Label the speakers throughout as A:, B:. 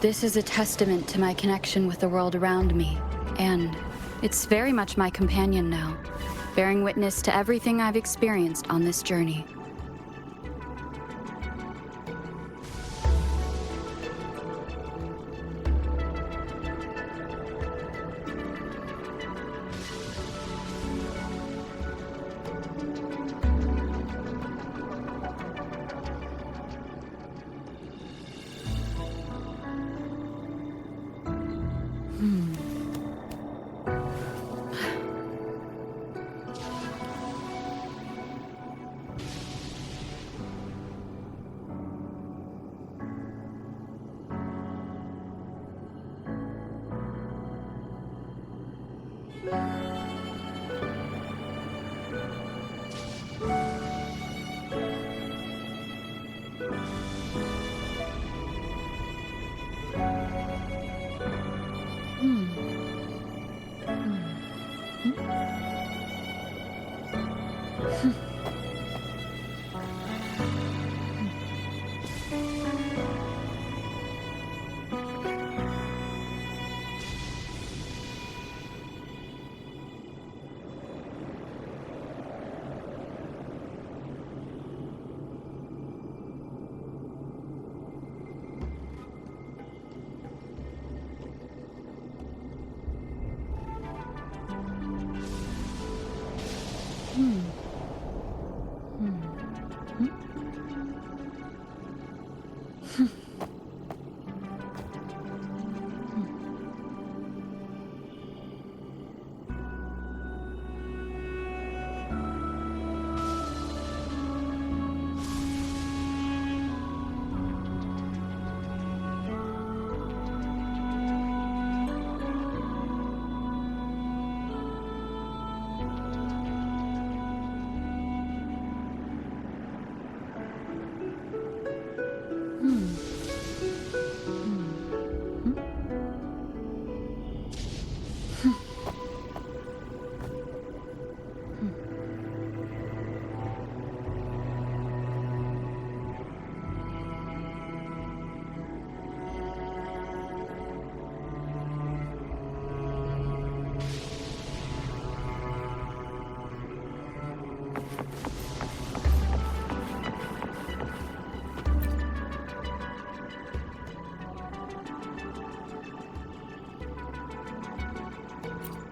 A: This is a testament to my connection with the world around me, and it's very much my companion now, bearing witness to everything I've experienced on this journey.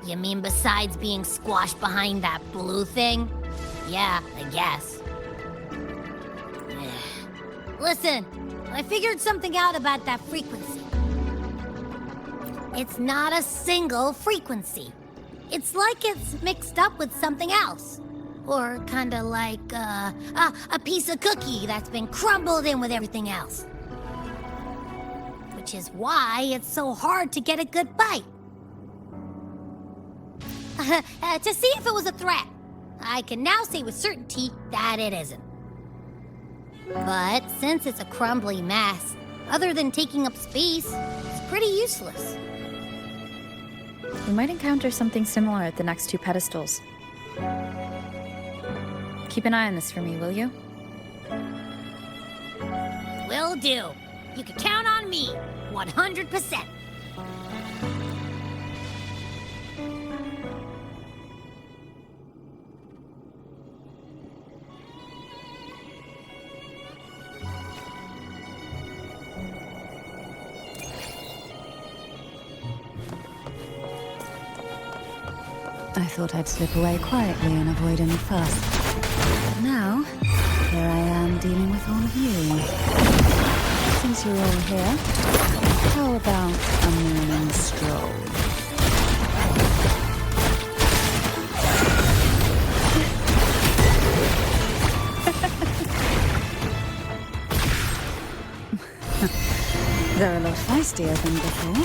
B: You mean besides being squashed behind that blue thing? Yeah, I guess. Listen, I figured something out about that frequency. It's not a single frequency. It's like it's mixed up with something else. Or kinda like, a piece of cookie that's been crumbled in with everything else. Which is why it's so hard to get a good bite. To see if it was a threat. I can now say with certainty that it isn't. But since it's a crumbly mess, other than taking up space, it's pretty useless.
C: We might encounter something similar at the next two pedestals. Keep an eye on this for me, will you?
B: Will do. You can count on me, 100%.
D: I thought I'd slip away quietly and avoid any fuss. But now, here I am dealing with all of you. Since you're all here, how about a morning stroll? They're a lot feistier than before.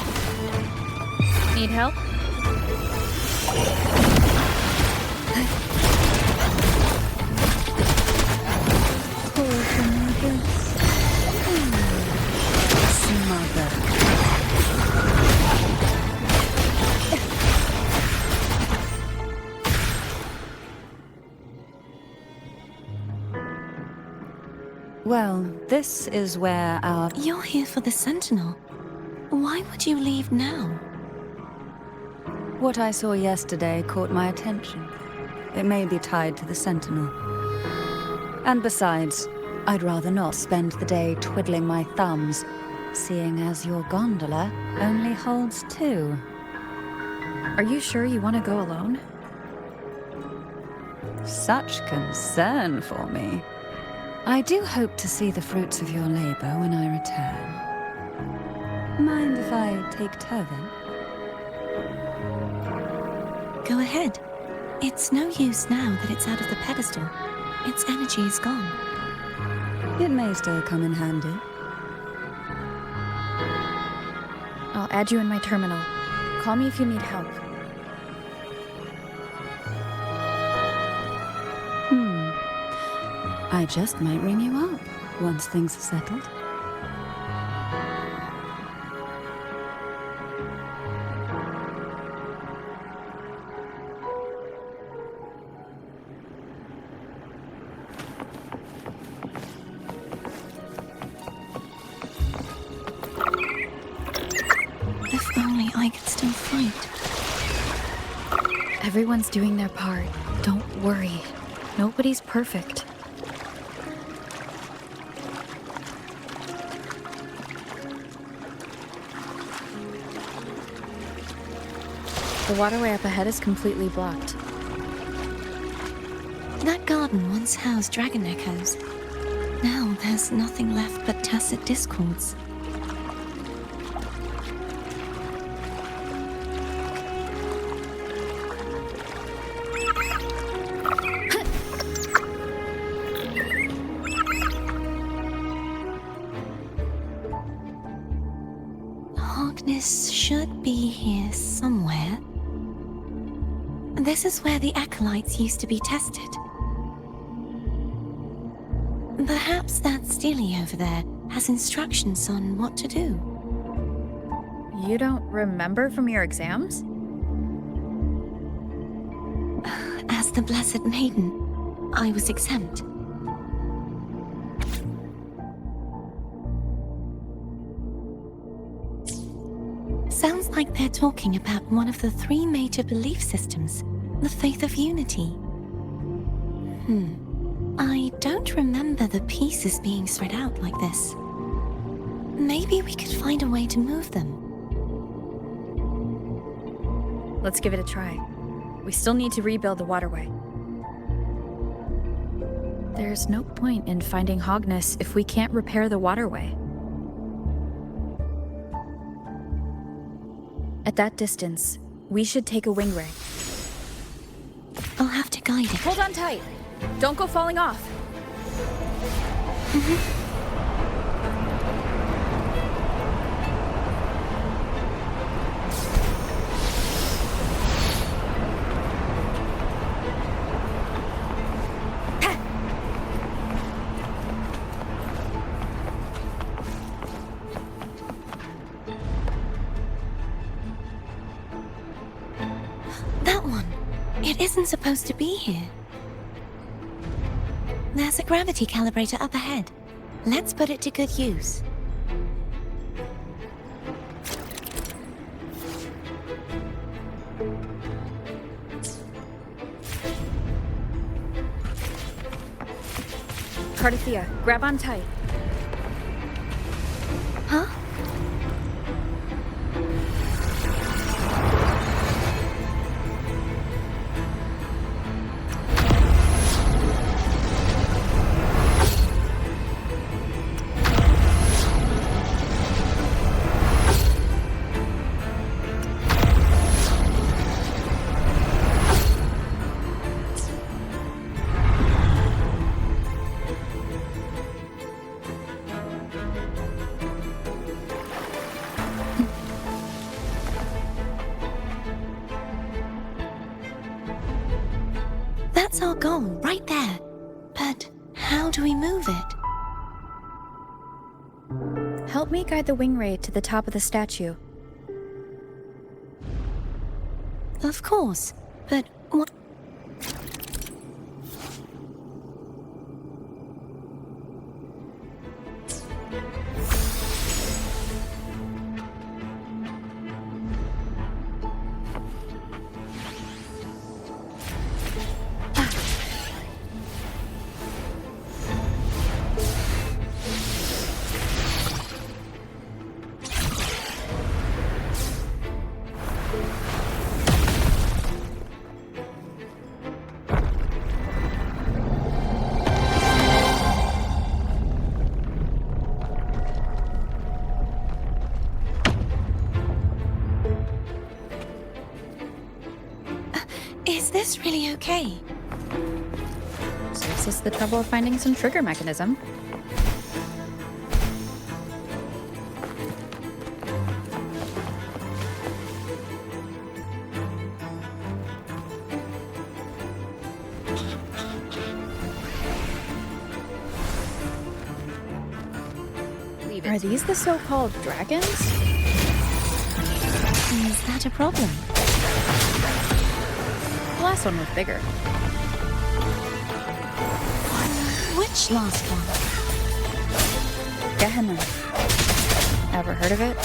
C: Need help?
D: Well, this is where our...
E: You're here for the Sentinel. Why would you leave now?
D: What I saw yesterday caught my attention. It may be tied to the Sentinel. And besides, I'd rather not spend the day twiddling my thumbs, seeing as your gondola only holds 2.
C: Are you sure you want to go alone?
D: Such concern for me. I do hope to see the fruits of your labor when I return. Mind if I take Turvin?
E: Go ahead. It's no use now that it's out of the pedestal. Its energy is gone.
D: It may still come in handy.
C: I'll add you in my terminal. Call me if you need help.
D: I just might ring you up once things are settled.
E: If only I could still fight.
C: Everyone's doing their part. Don't worry. Nobody's perfect. The waterway up ahead is completely blocked.
E: That garden once housed dragon echoes. Now there's nothing left but tacit discords. Hogness should be here somewhere. This is where the acolytes used to be tested. Perhaps that Steely over there has instructions on what to do.
C: You don't remember from your exams?
E: As the Blessed Maiden, I was exempt. Sounds like they're talking about one of the 3 major belief systems, the faith of unity. I don't remember the pieces being spread out like this. Maybe we could find a way to move them.
C: Let's give it a try. We still need to rebuild the waterway. There's no point in finding Hogness if we can't repair the waterway. At that distance, we should take a wing ray.
E: I'll have to guide it.
C: Hold on tight! Don't go falling off!
E: That one. It isn't supposed to be here. There's a gravity calibrator up ahead. Let's put it to good use.
C: Cardathea, grab on tight.
E: Huh? That's our goal, right there. But how do we move it?
C: Help me guide the wing ray to the top of the statue.
E: Of course, but what? Is this really okay?
C: Saves us the trouble of finding some trigger mechanism. Are these the so-called dragons?
E: Is that a problem?
C: The last one was bigger.
E: Which last one?
C: Gehenna. Ever heard of it?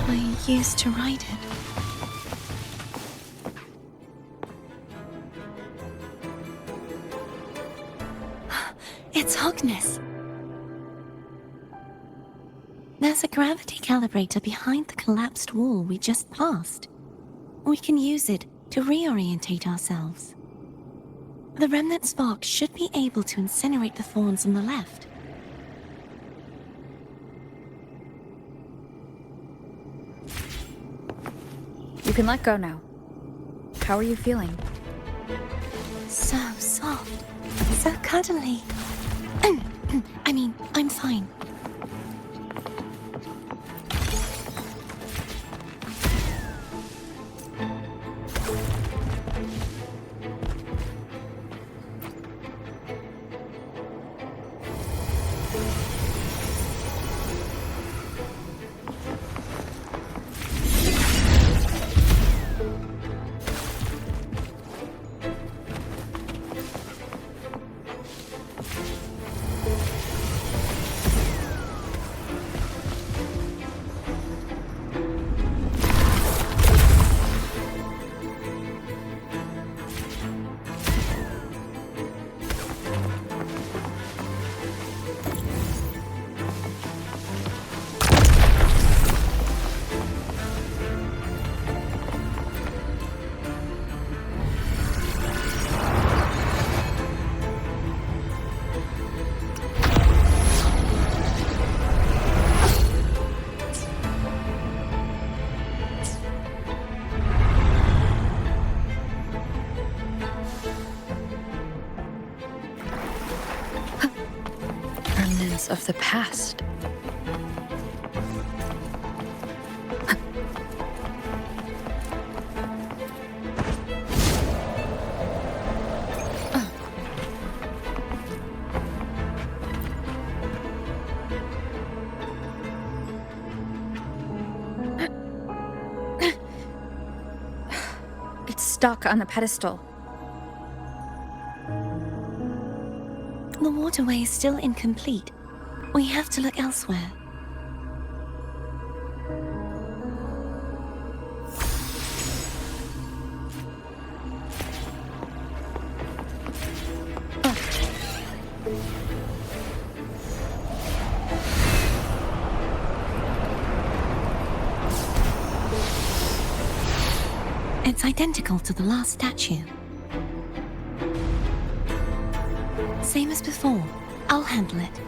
E: I used to ride it. It's Hogness. There's a gravity calibrator behind the collapsed wall we just passed. We can use it to reorientate ourselves. The remnant spark should be able to incinerate the thorns on the left.
C: You can let go now. How are you feeling?
E: So soft. So cuddly. I mean, I'm fine.
A: Of the past.
C: It's stuck on the pedestal.
E: The waterway is still incomplete. We have to look elsewhere. It's identical to the last statue. Same as before. I'll handle it.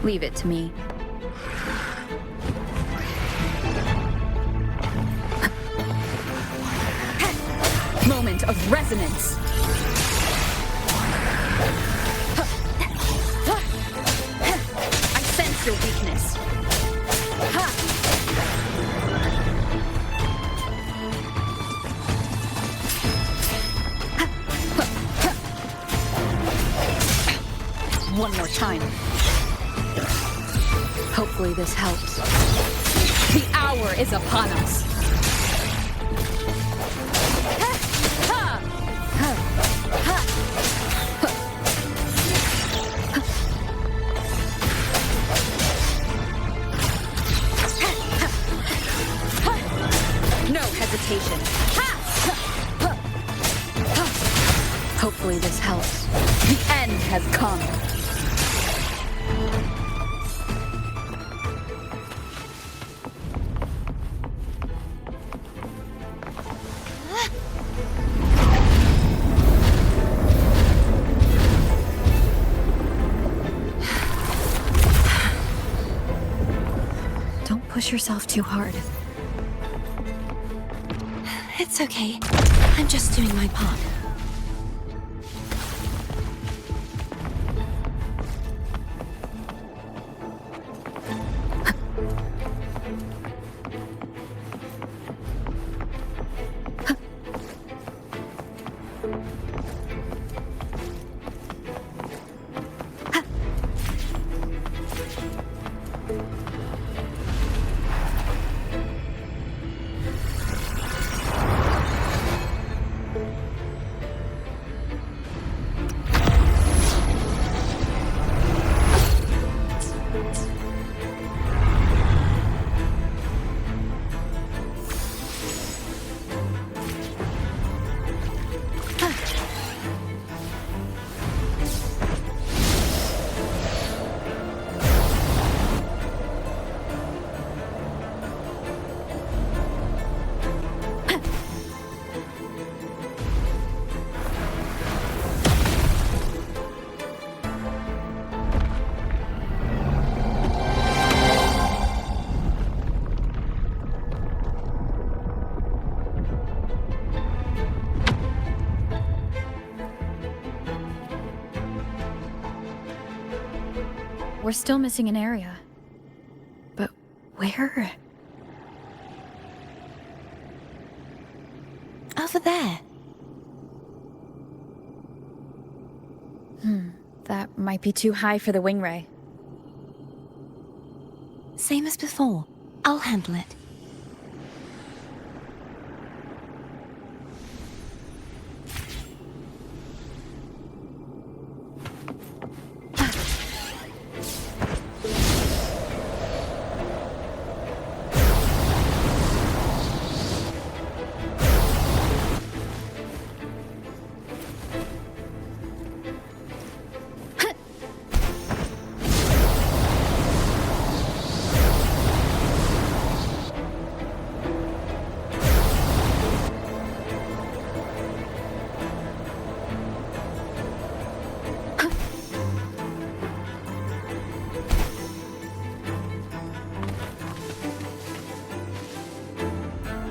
C: Leave it to me. Moment of resonance. I sense your weakness. One more time. Hopefully this helps. The hour is upon us.
A: hesitation. Hopefully this helps. The end has come.
C: Don't push yourself too hard.
E: It's okay. I'm just doing my part.
C: We're still missing an area. But where?
E: Over there.
C: That might be too high for the wing ray.
E: Same as before. I'll handle it.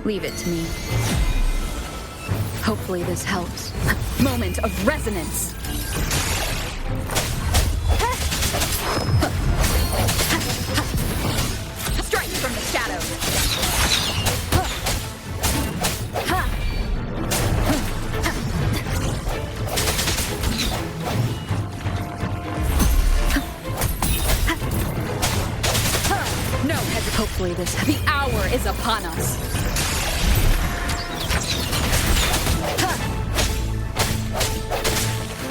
A: Leave it to me. Hopefully this helps. Moment of resonance! Strike from the shadows! No hesitation. Hopefully this... The hour is upon us!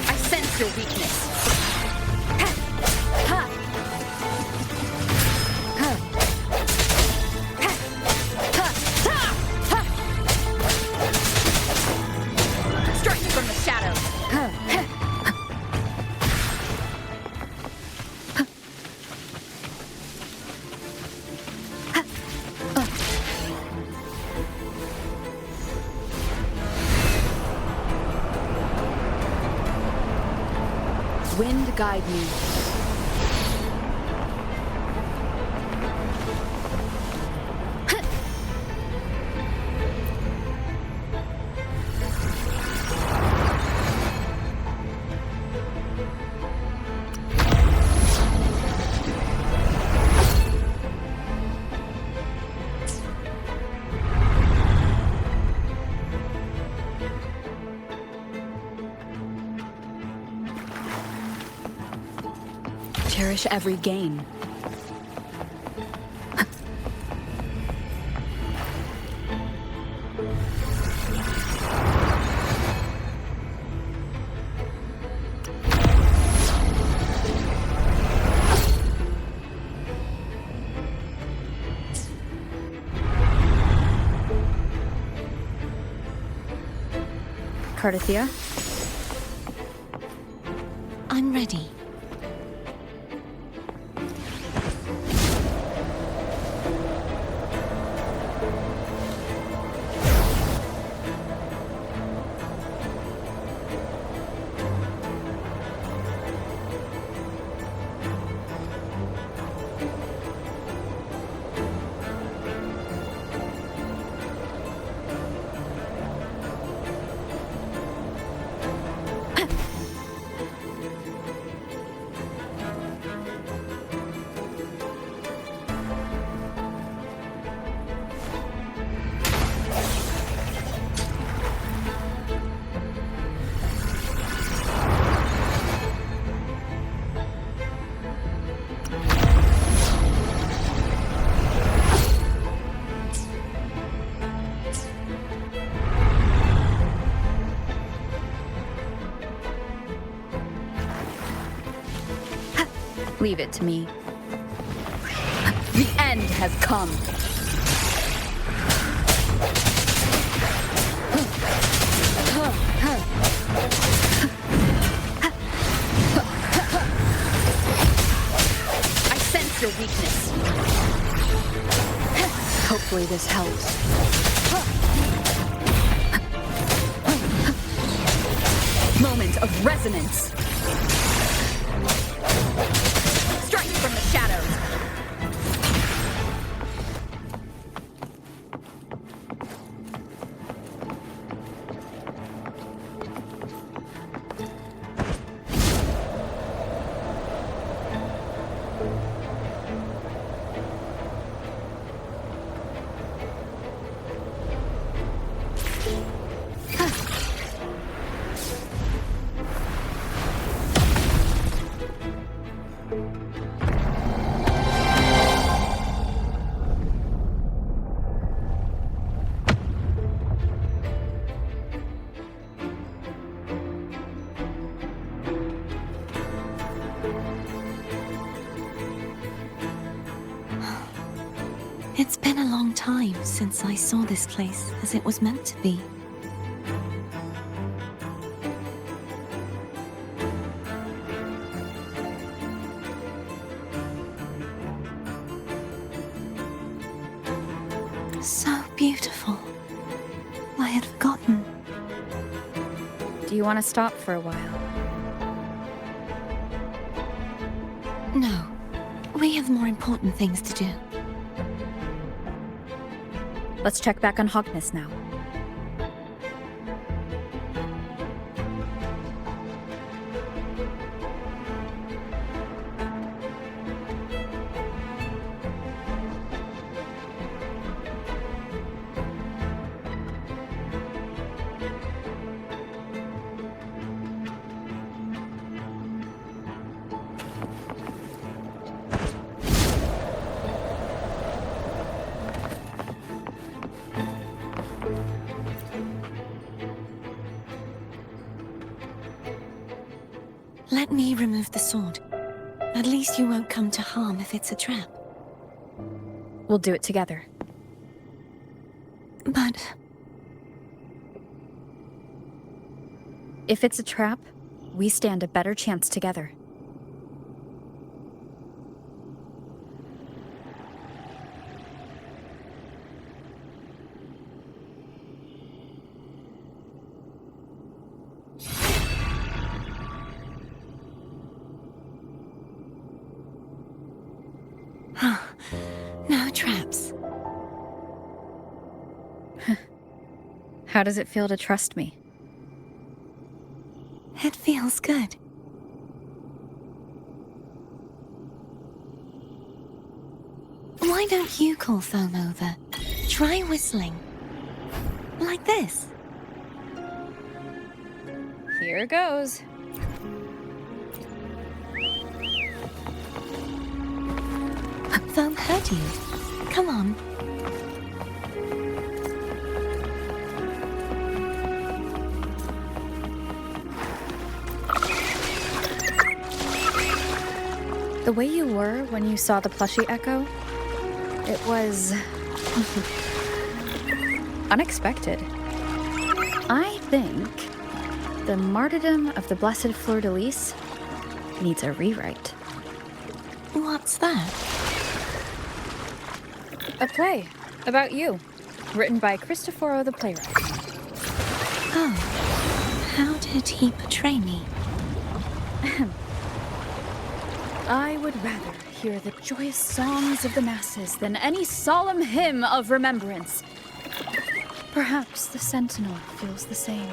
A: I sense your weakness. Strike from the shadows. Wind guide me. Cherish every gain.
C: Cardathia.
E: I'm ready.
C: Leave it to me. The end has come. I sense your weakness. Hopefully this helps. Moment of resonance. Strike from the shadows.
E: It's been a long time since I saw this place as it was meant to be. So beautiful. I had forgotten.
C: Do you want to stop for a while?
E: No, we have more important things to do.
C: Let's check back on Hogness now.
E: Let me remove the sword. At least you won't come to harm if it's a trap.
C: We'll do it together.
E: But
C: If it's a trap, we stand a better chance together.
E: no traps.
C: How does it feel to trust me?
E: It feels good. Why don't you call Foam over? Try whistling. Like this.
C: Here goes.
E: Foam heard you. Come on.
C: The way you were when you saw the plushie echo, it was unexpected. I think
A: The martyrdom of the Blessed Fleur-de-Lis needs a rewrite.
E: What's that?
A: A play about you, written by Cristoforo the playwright.
E: Oh, how did he portray me?
A: I would rather hear the joyous songs of the masses than any solemn hymn of remembrance. Perhaps the Sentinel feels the same.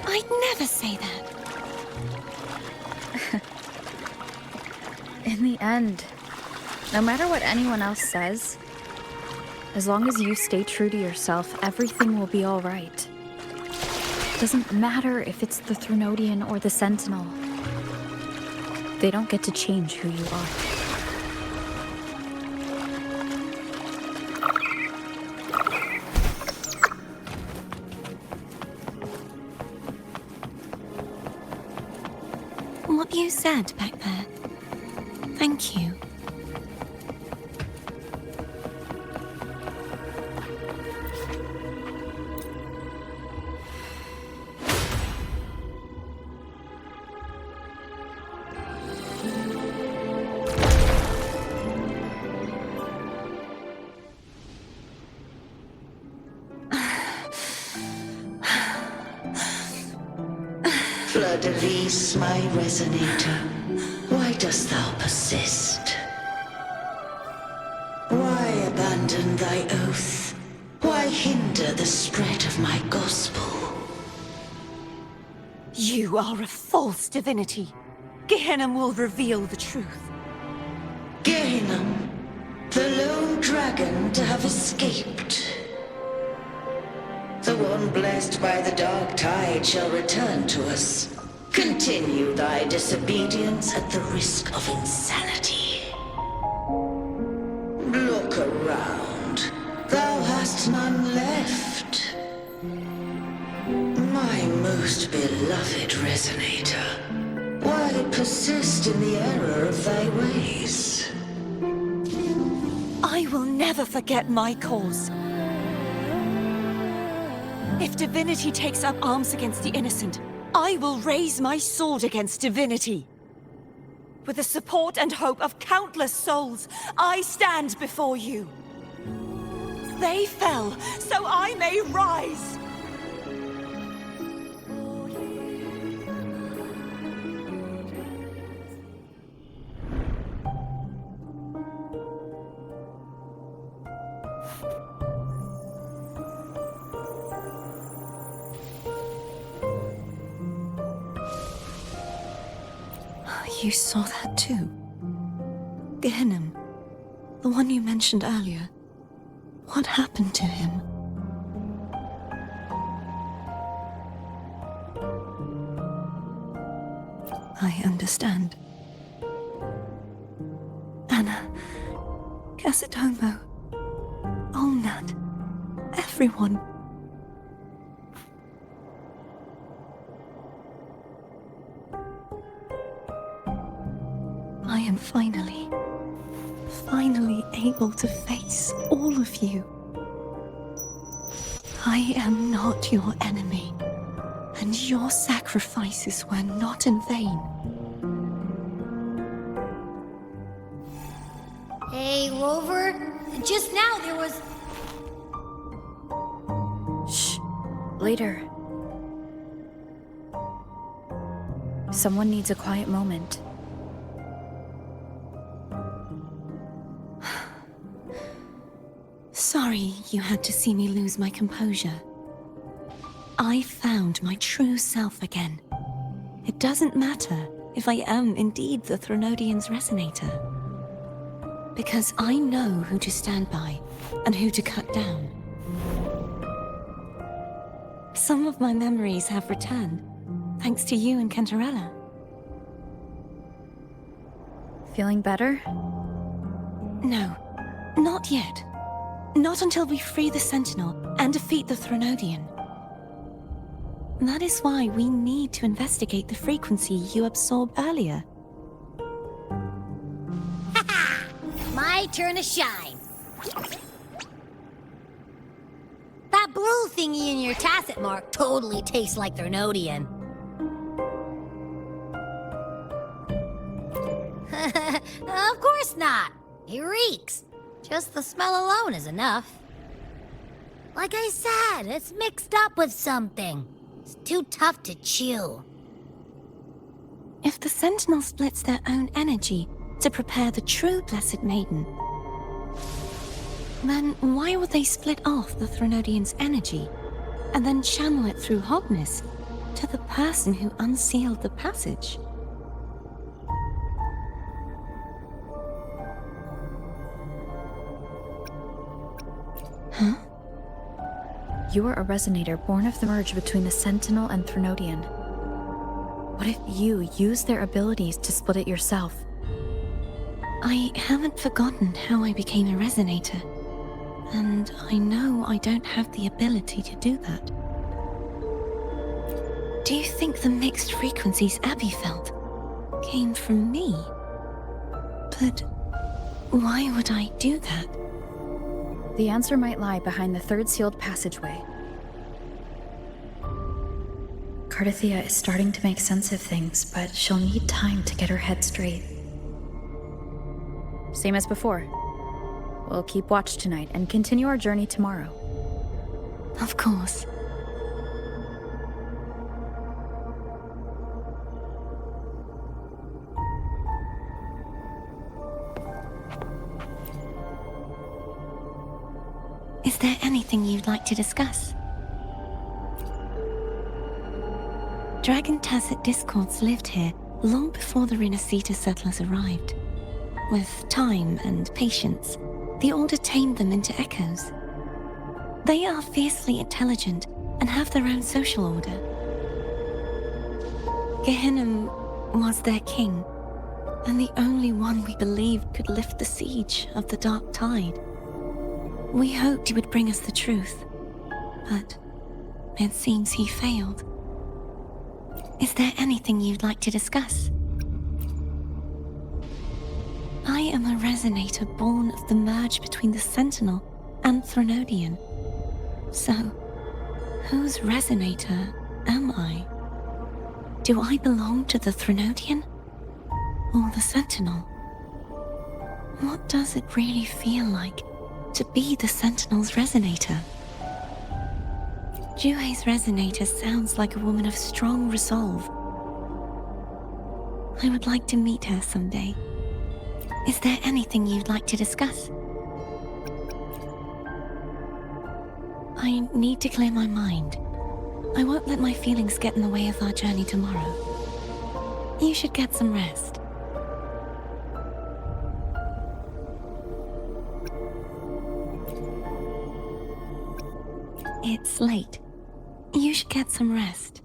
E: I'd never say that.
A: In the end, no matter what anyone else says, as long as you stay true to yourself, everything will be all right. It doesn't matter if it's the Threnodian or the Sentinel. They don't get to change who you are.
E: What you said back there. Thank you.
F: Fleur-de-Lis, my resonator, why dost thou persist? Why abandon thy oath? Why hinder the spread of my gospel?
G: You are a false divinity. Gehenna will reveal the truth.
F: Gehenna, the lone dragon to have escaped. The one blessed by the dark tide shall return to us. Continue thy disobedience at the risk of insanity. Look around. Thou hast none left. My most beloved resonator, why persist in the error of thy ways?
G: I will never forget my cause. If divinity takes up arms against the innocent, I will raise my sword against divinity. With the support and hope of countless souls, I stand before you. They fell, so I may rise.
E: You saw that too? Gehenna, the one you mentioned earlier. What happened to him? I understand. Anna, Casitomo, Olnat, everyone. I am finally able to face all of you. I am not your enemy, and your sacrifices were not in vain.
B: Hey, Rover. Just now there was...
A: Shh. Later. Someone needs a quiet moment.
E: Sorry you had to see me lose my composure. I found my true self again. It doesn't matter if I am indeed the Threnodian's resonator. Because I know who to stand by and who to cut down. Some of my memories have returned, thanks to you and Cantarella.
A: Feeling better?
E: No, not yet. Not until we free the Sentinel and defeat the Threnodian. That is why we need to investigate the frequency you absorbed earlier.
B: My turn to shine. That blue thingy in your tacit mark totally tastes like Threnodian. Of course not. It reeks. Just the smell alone is enough. Like I said, it's mixed up with something. It's too tough to chew.
E: If the Sentinel splits their own energy to prepare the true Blessed Maiden, then why would they split off the Threnodian's energy and then channel it through Hognis to the person who unsealed the passage? Huh?
A: You are a resonator born of the merge between the Sentinel and Threnodian. What if you use their abilities to split it yourself?
E: I haven't forgotten how I became a resonator, and I know I don't have the ability to do that. Do you think the mixed frequencies Abby felt came from me? But why would I do that?
A: The answer might lie behind the third sealed passageway. Cardathia is starting to make sense of things, but she'll need time to get her head straight. Same as before. We'll keep watch tonight and continue our journey tomorrow.
E: Of course. Is there anything you'd like to discuss? Dragon Tacet discords lived here long before the Renacita settlers arrived. With time and patience, the Order tamed them into echoes. They are fiercely intelligent and have their own social order. Gehinnom was their king, and the only one we believed could lift the siege of the Dark Tide. We hoped he would bring us the truth, but it seems he failed. Is there anything you'd like to discuss? I am a resonator born of the merge between the Sentinel and Threnodian. So, whose resonator am I? Do I belong to the Threnodian or the Sentinel? What does it really feel like to be the Sentinel's resonator? Jue's resonator sounds like a woman of strong resolve. I would like to meet her someday. Is there anything you'd like to discuss? I need to clear my mind. I won't let my feelings get in the way of our journey tomorrow. You should get some rest. It's late. You should get some rest.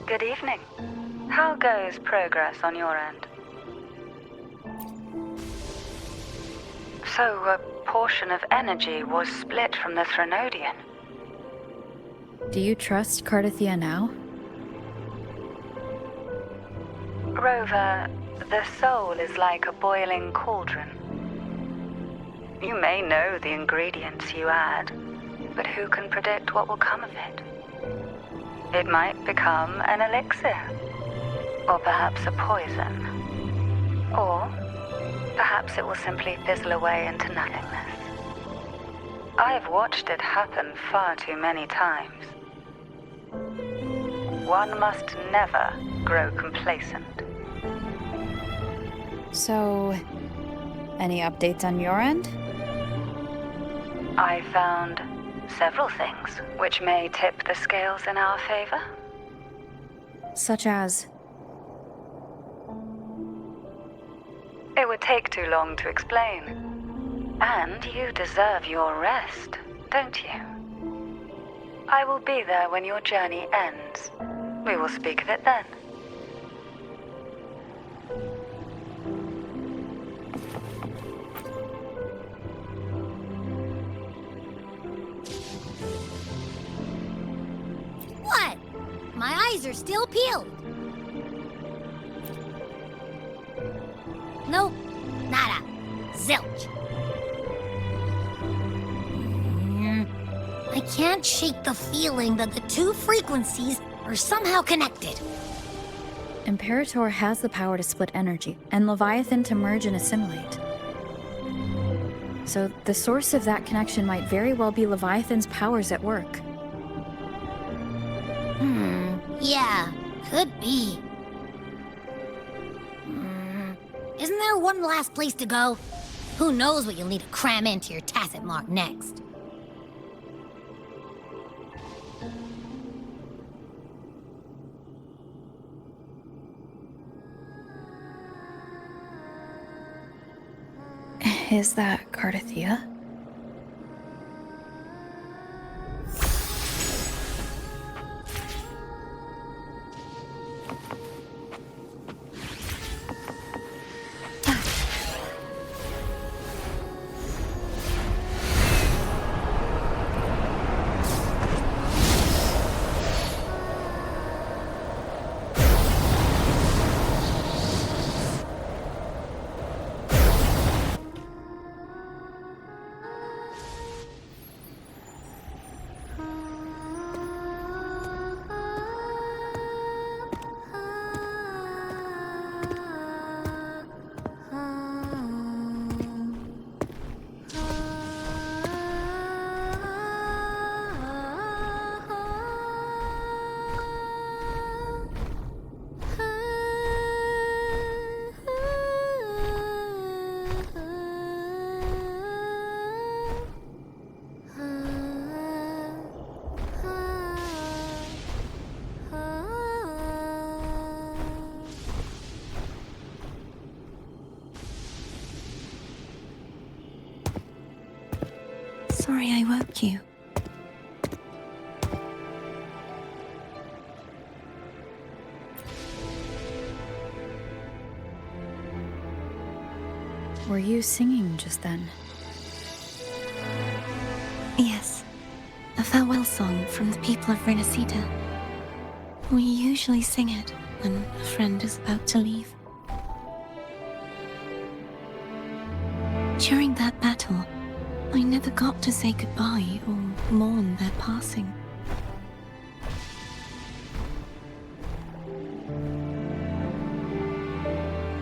H: Good evening. How goes progress on your end? So, a portion of energy was split from the Threnodian.
A: Do you trust Cardathia now?
H: Rover, the soul is like a boiling cauldron. You may know the ingredients you add, but who can predict what will come of it? It might become an elixir, or perhaps a poison, or perhaps it will simply fizzle away into nothingness. I've watched it happen far too many times. One must never grow complacent.
A: So, any updates on your end?
H: I found several things which may tip the scales in our favor.
A: Such as?
H: It would take too long to explain. And you deserve your rest, don't you? I will be there when your journey ends. We will speak of it then.
B: What? My eyes are still peeled. Nope. Nada. Zilch. I can't shake the feeling that the two frequencies are somehow connected.
A: Imperator has the power to split energy, and Leviathan to merge and assimilate. So the source of that connection might very well be Leviathan's powers at work.
B: Yeah, could be. Isn't there one last place to go? Who knows what you'll need to cram into your tacit mark next?
A: Is that Cardathea?
E: Sorry I woke you.
A: Were you singing just then?
E: Yes. A farewell song from the people of Renacita. We usually sing it when a friend is about to leave. During that battle, I never got to say goodbye or mourn their passing.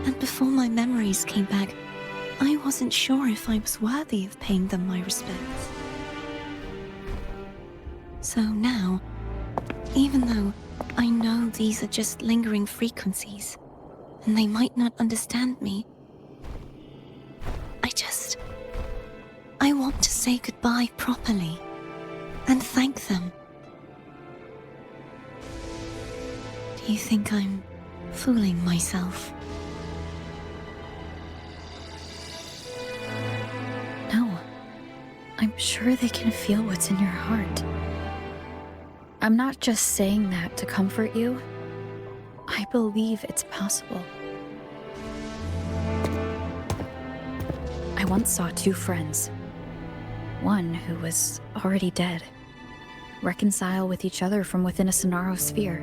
E: And before my memories came back, I wasn't sure if I was worthy of paying them my respects. So now, even though I know these are just lingering frequencies, and they might not understand me, I want to say goodbye properly and thank them. Do you think I'm fooling myself?
A: No. I'm sure they can feel what's in your heart. I'm not just saying that to comfort you. I believe it's possible. I once saw two friends. One who was already dead, reconcile with each other from within a Sonaro sphere.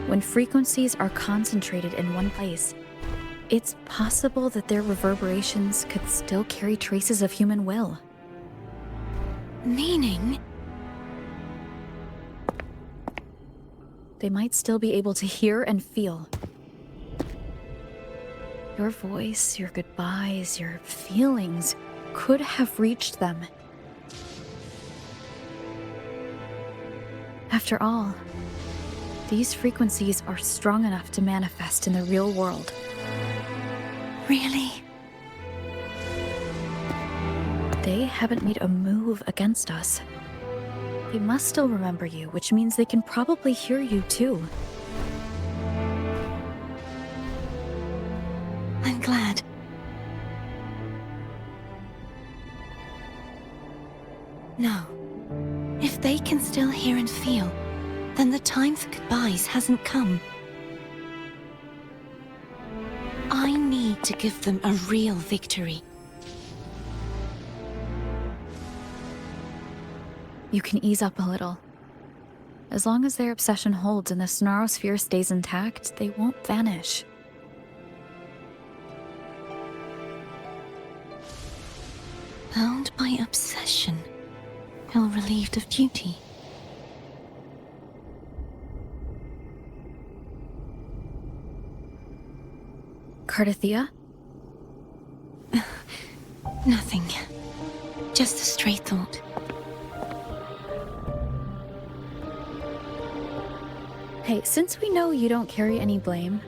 A: When frequencies are concentrated in one place, it's possible that their reverberations could still carry traces of human will.
E: Meaning?
A: They might still be able to hear and feel. Your voice, your goodbyes, your feelings could have reached them. After all, these frequencies are strong enough to manifest in the real world.
E: Really?
A: They haven't made a move against us. They must still remember you, which means they can probably hear you too.
E: can still hear and feel, then the time for goodbyes hasn't come. I need to give them a real victory.
A: You can ease up a little. As long as their obsession holds and the Snarrosphere stays intact, they won't vanish.
E: Bound by obsession, ill relieved of duty.
A: Cardathia?
E: Nothing. Just a stray thought.
A: Hey, since we know you don't carry any blame,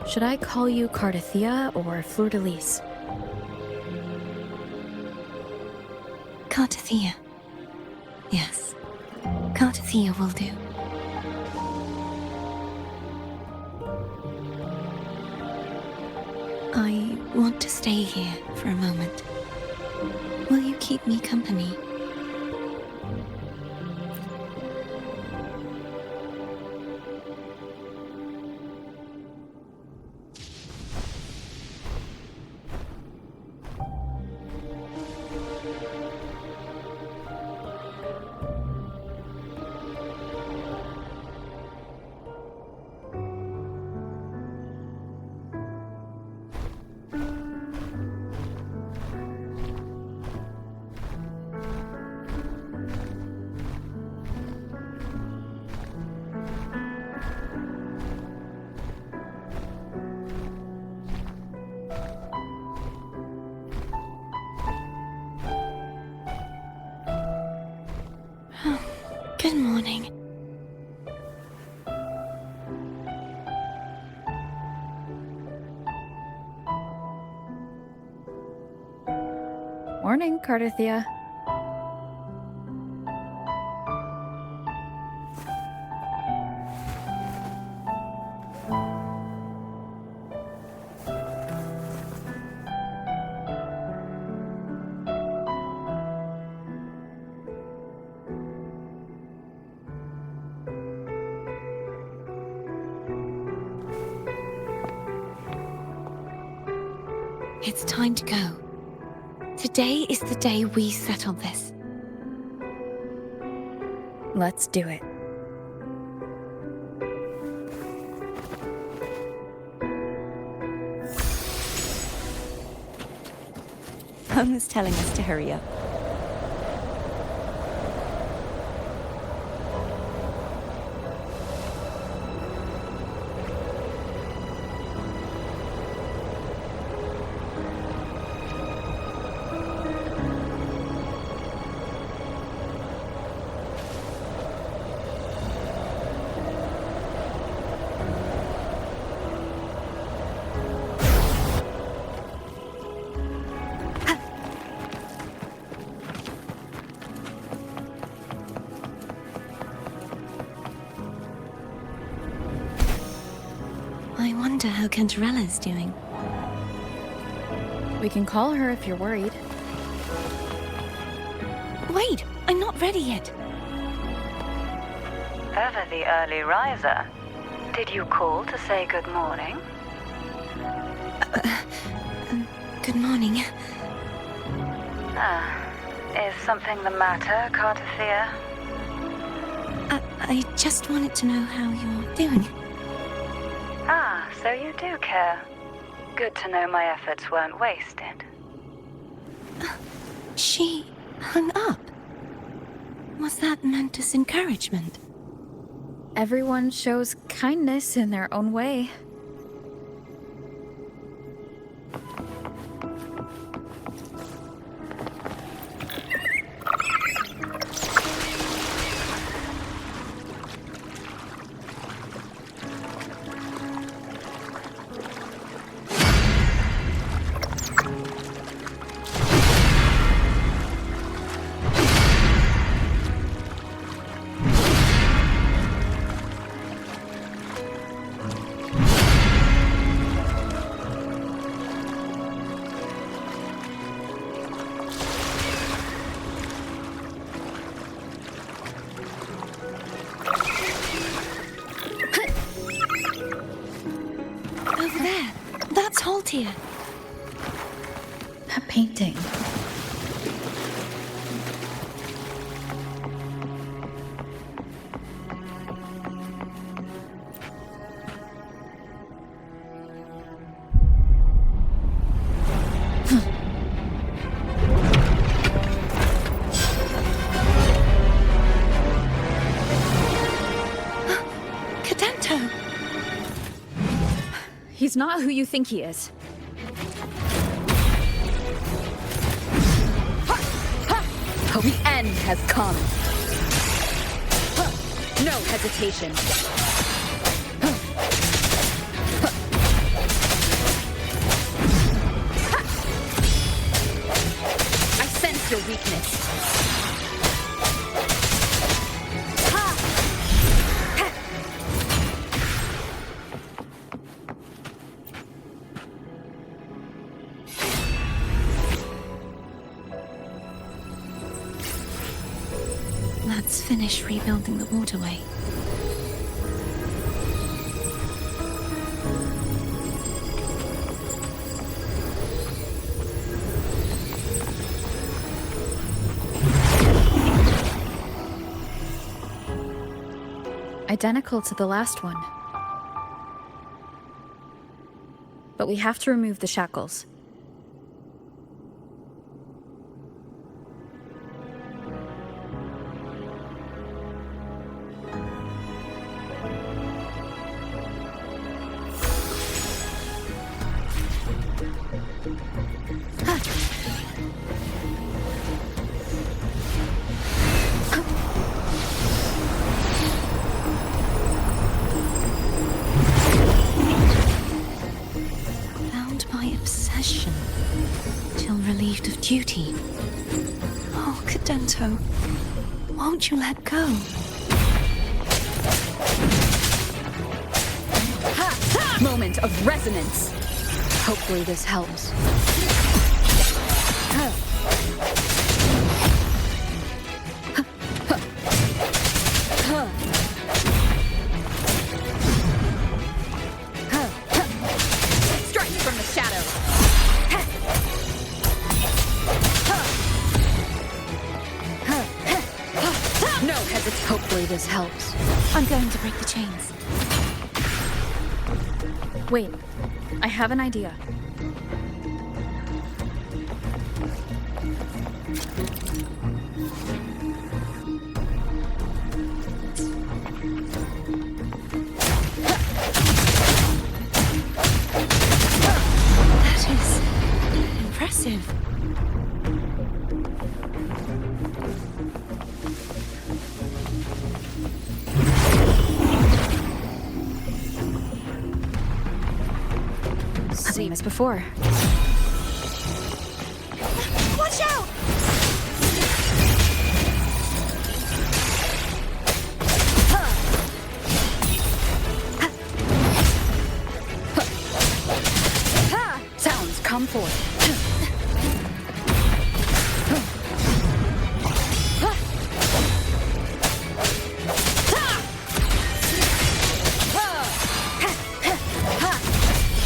A: should I call you Cardathia or Fleur-de-Lis?
E: Cardathia. Yes. Cardathia will do. I want to stay here for a moment. Will you keep me company? Good morning.
A: Morning, Cardathia.
E: It's time to go. Today is the day we settle this.
A: Let's do it.
G: Home is telling us to hurry up.
E: I wonder how Cantarella's doing.
A: We can call her if you're worried.
E: Wait, I'm not ready yet.
H: Ever the early riser. Did you call to say good morning?
E: Good morning.
H: Is something the matter, Cardathia?
E: I just wanted to know how you're doing.
H: Ah, so you do care. Good to know my efforts weren't wasted.
E: She hung up. Was that meant as encouragement?
A: Everyone shows kindness in their own way.
E: built here?
A: That painting.
E: Cadento!
A: He's not who you think he is.
C: The end has come. No hesitation. I sense your weakness.
E: Let's finish rebuilding the waterway.
A: Identical to the last one. But we have to remove the shackles.
E: Bound by obsession, till relieved of duty. Oh, Cadento, won't you let go?
C: Moment of resonance. Hopefully this helps. Strike from the shadows. No hesitation. Hopefully this helps.
E: I'm going to break the chains.
A: Wait, I have an idea.
E: That is impressive.
A: Same as before.
E: Watch out!
C: Sounds come forth.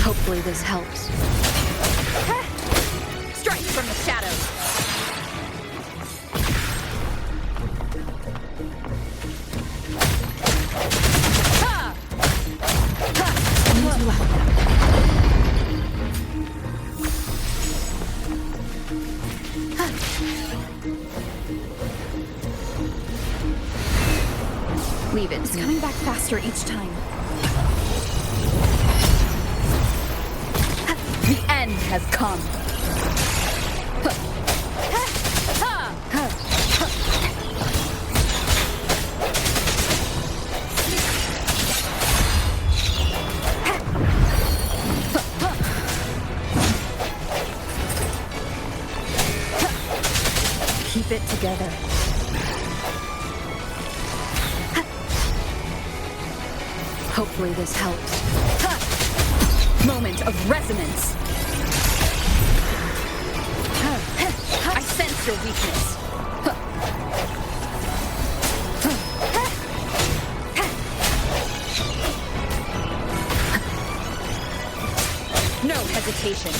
C: Hopefully this helps. Strike from the shadows. Leave it.
A: It's coming back faster each time.
C: The end has come. Keep it together. Hopefully this helps. Moment of resonance. I sense your weakness. No hesitation.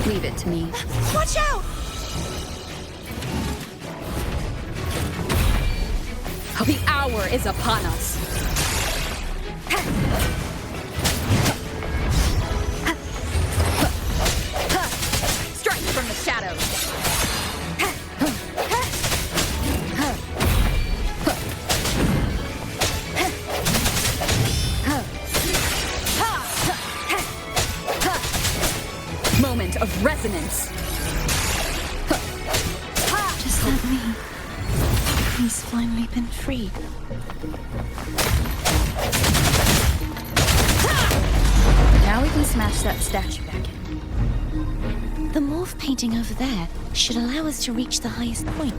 C: Leave it to me.
G: Watch out!
C: The hour is upon us. Strike from the shadows. Moment of resonance.
E: Just let me. He's finally been freed.
A: Now we can smash that statue back in.
E: The morph painting over there should allow us to reach the highest point.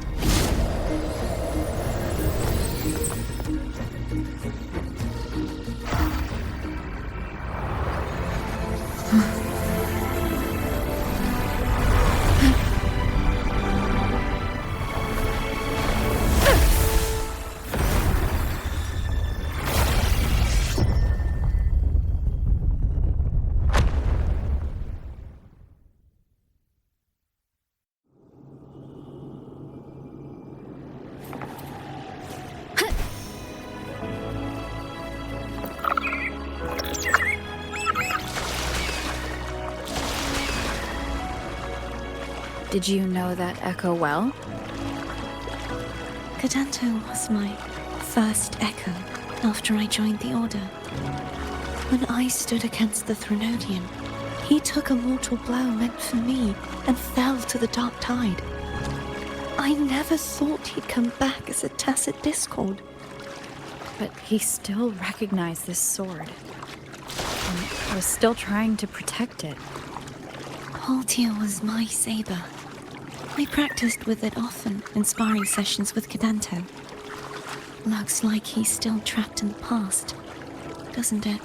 A: Did you know that echo well?
E: Cadanto was my first echo after I joined the Order. When I stood against the Threnodian, he took a mortal blow meant for me and fell to the dark tide. I never thought he'd come back as a tacit discord.
A: But he still recognized this sword. And was still trying to protect it.
E: Haltier was my saber. I practiced with it often in sparring sessions with Cadanto. Looks like he's still trapped in the past, doesn't it?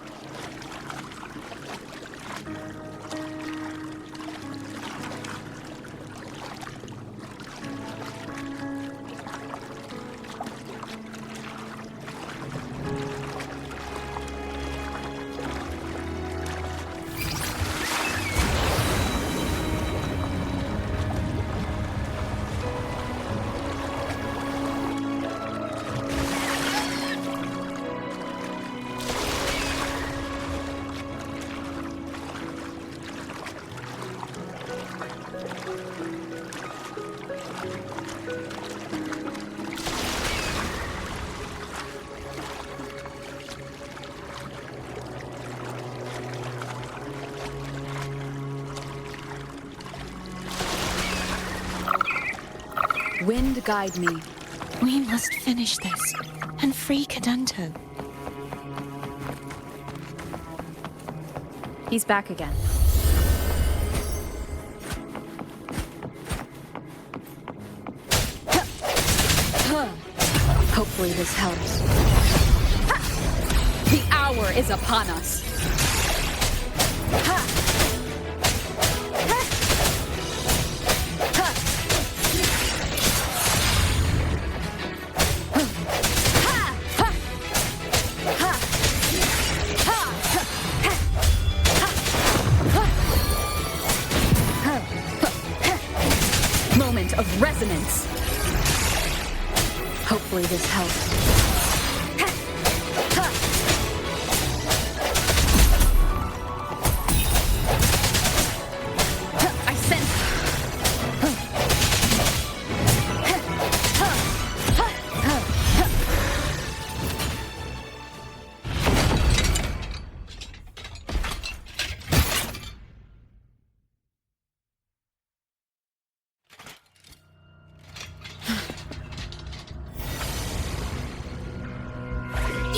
C: Wind guide me.
E: We must finish this and free Cadanto.
A: He's back again.
C: Hopefully this helps. The hour is upon us. Moment of resonance. Hopefully this helps. I sense.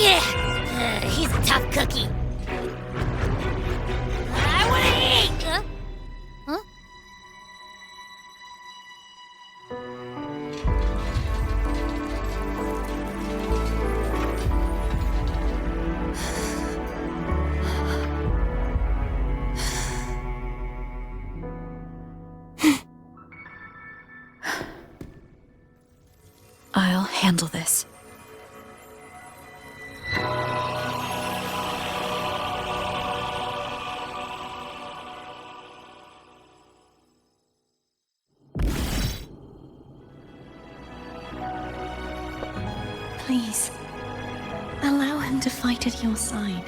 B: Yeah, he's a tough cookie. I want to eat! Huh?
A: I'll handle this.
E: Please, allow him to fight at your side.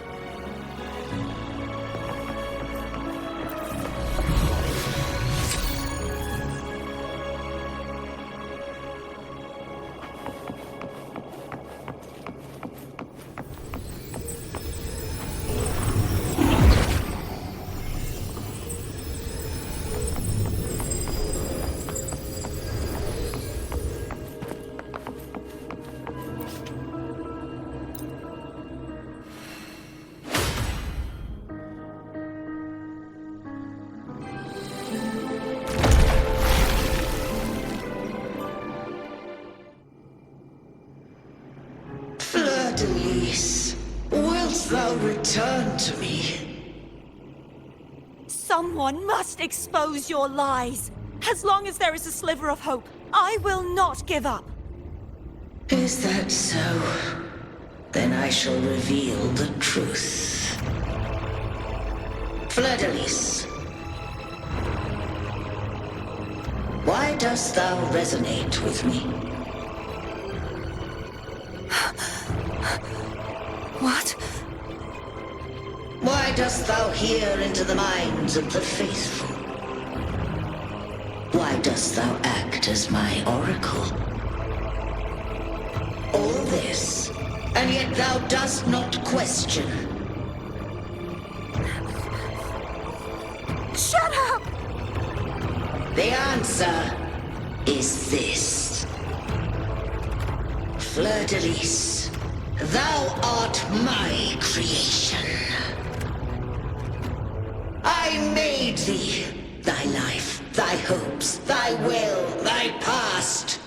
F: Fleur-de-Lis, wilt thou return to me?
G: Someone must expose your lies. As long as there is a sliver of hope, I will not give up.
F: Is that so? Then I shall reveal the truth. Fleur-de-Lis, why dost thou resonate with me?
G: What?
F: Why dost thou hear into the minds of the faithful? Why dost thou act as my oracle? All this, and yet thou dost not question.
G: Shut up!
F: The answer is this. Fleur-de-Lis, thou art my creation. I made thee, thy life, thy hopes, thy will, thy past.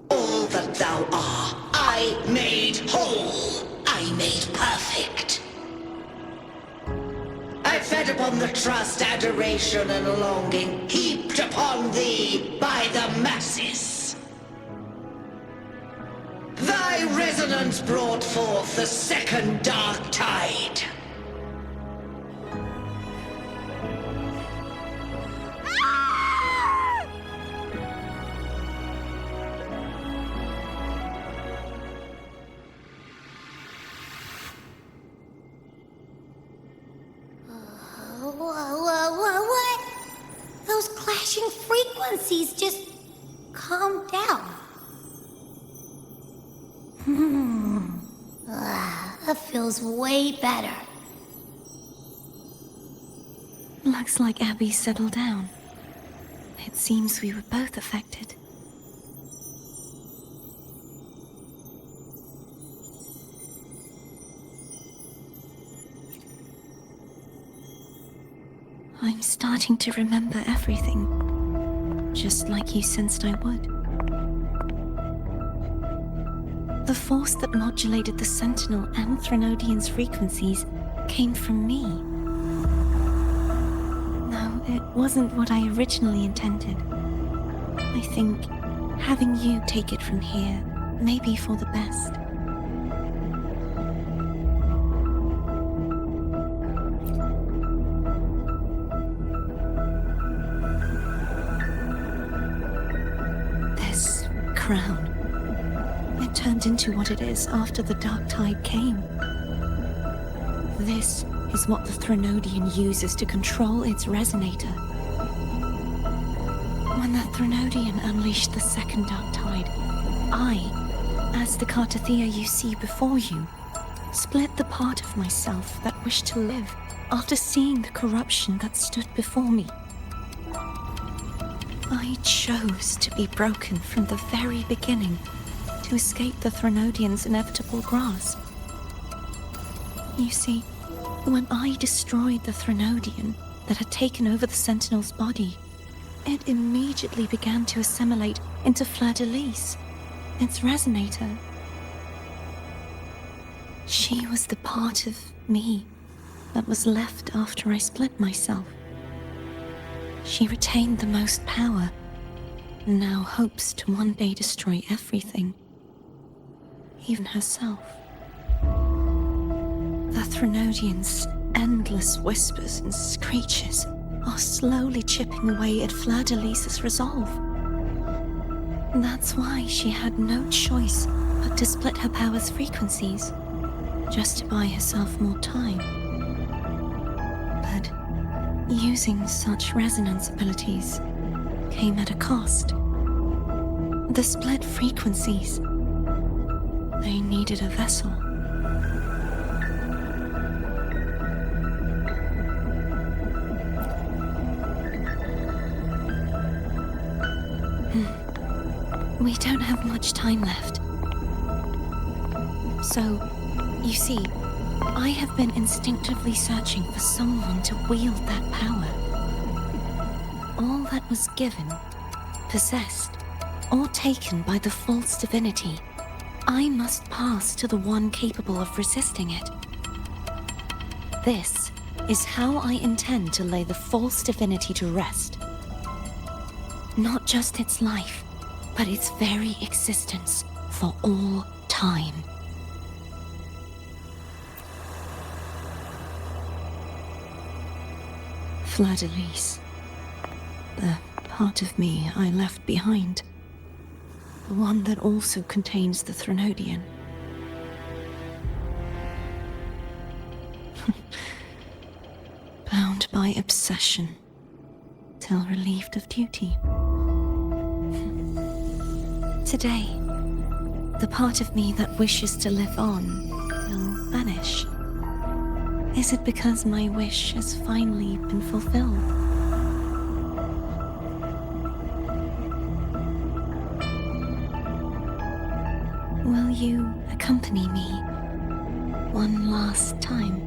F: All that thou art, I made whole. I made perfect. I fed upon the trust, adoration, and longing heaped upon thee by the masses. Thy resonance brought forth the second dark tide.
B: What? Those clashing frequencies just calm down. That feels way better.
E: Looks like Abby settled down. It seems we were both affected. I'm starting to remember everything, just like you sensed I would. The force that modulated the Sentinel and Threnodian's frequencies came from me. No, it wasn't what I originally intended. I think having you take it from here may be for the best. This crown. It turned into what it is after the Dark Tide came. This is what the Threnodian uses to control its resonator. When the Threnodian unleashed the second Dark Tide, I, as the Cartathea you see before you, split the part of myself that wished to live after seeing the corruption that stood before me. I chose to be broken from the very beginning, to escape the Threnodian's inevitable grasp. You see, when I destroyed the Threnodian that had taken over the Sentinel's body, it immediately began to assimilate into Fleur-de-Lis, its resonator. She was the part of me that was left after I split myself. She retained the most power, and now hopes to one day destroy everything, even herself. The Threnodian's endless whispers and screeches are slowly chipping away at Fleur-de-Lis's resolve. That's why she had no choice but to split her power's frequencies, just to buy herself more time. But using such resonance abilities came at a cost. The split frequencies. They needed a vessel. We don't have much time left. So, you see, I have been instinctively searching for someone to wield that power. All that was given, possessed, or taken by the false divinity, I must pass to the one capable of resisting it. This is how I intend to lay the false divinity to rest. Not just its life, but its very existence for all time. Fleur-de-Lis, the part of me I left behind, the one that also contains the Threnodian. Bound by obsession, till relieved of duty. Today, the part of me that wishes to live on will vanish. Is it because my wish has finally been fulfilled? Will you accompany me one last time?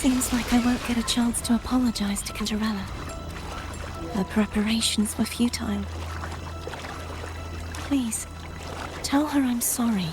E: Seems like I won't get a chance to apologize to Cinderella. Her preparations were futile. Please, tell her I'm sorry.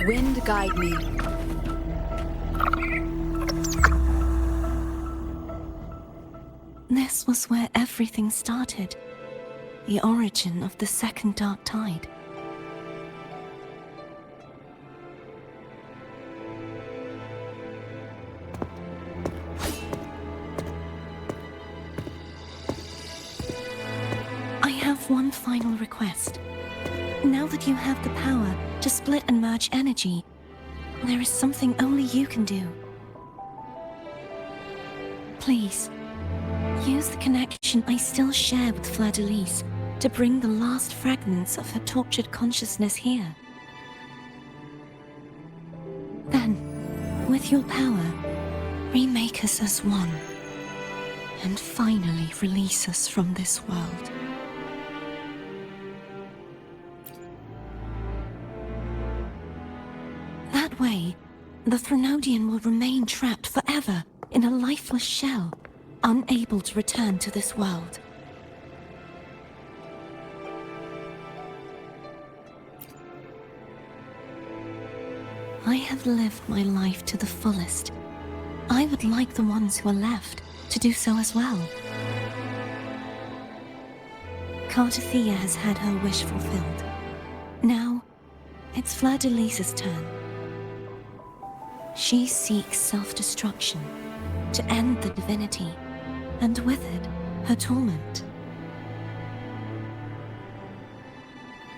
C: Wind guide me.
E: This was where everything started. The origin of the second dark tide. I have one final request. Now that you have the power to split and merge energy, there is something only you can do. Please, use the connection I still share with Fleur-de-Lis to bring the last fragments of her tortured consciousness here. Then, with your power, remake us as one, and finally release us from this world. That way, the Threnodian will remain trapped forever in a lifeless shell, unable to return to this world. I have lived my life to the fullest. I would like the ones who are left to do so as well. Cartathea has had her wish fulfilled. Now, it's Fleur-de-Lis's turn. She seeks self-destruction to end the divinity, and with it, her torment.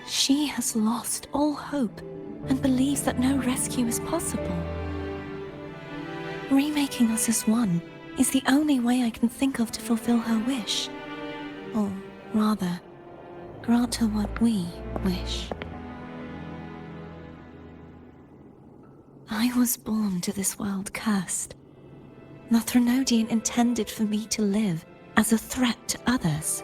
E: She has lost all hope and believes that no rescue is possible. Remaking us as one is the only way I can think of to fulfill her wish. Or rather, grant her what we wish. I was born to this world cursed. The Threnodian intended for me to live as a threat to others.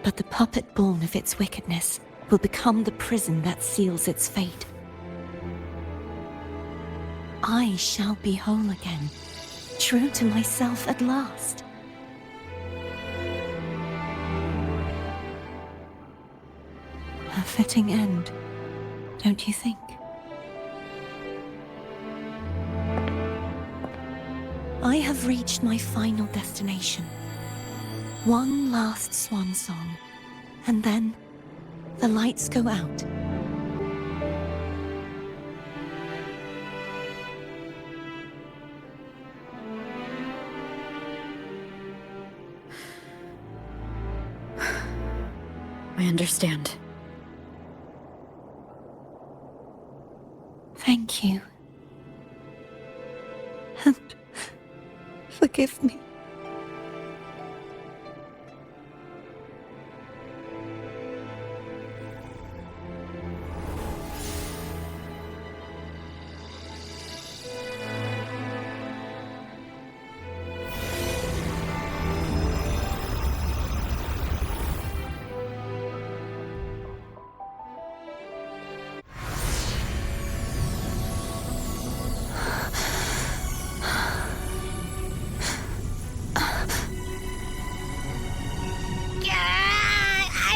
E: But the puppet born of its wickedness will become the prison that seals its fate. I shall be whole again, true to myself at last. A fitting end, don't you think? I have reached my final destination. One last swan song, and then the lights go out.
A: I understand.
E: Thank you. And forgive me.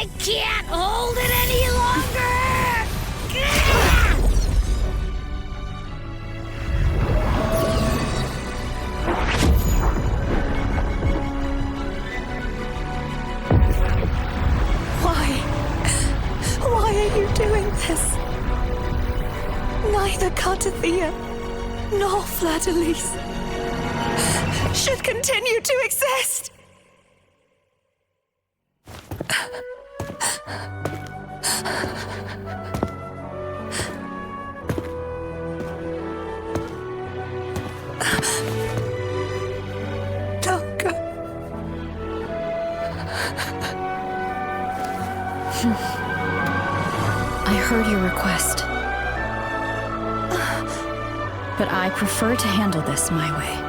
B: I can't hold it any longer!
E: Why are you doing this? Neither Cartathea nor Fleur-de-Lis should continue to exist! Don't go.
A: I heard your request. But I prefer to handle this my way.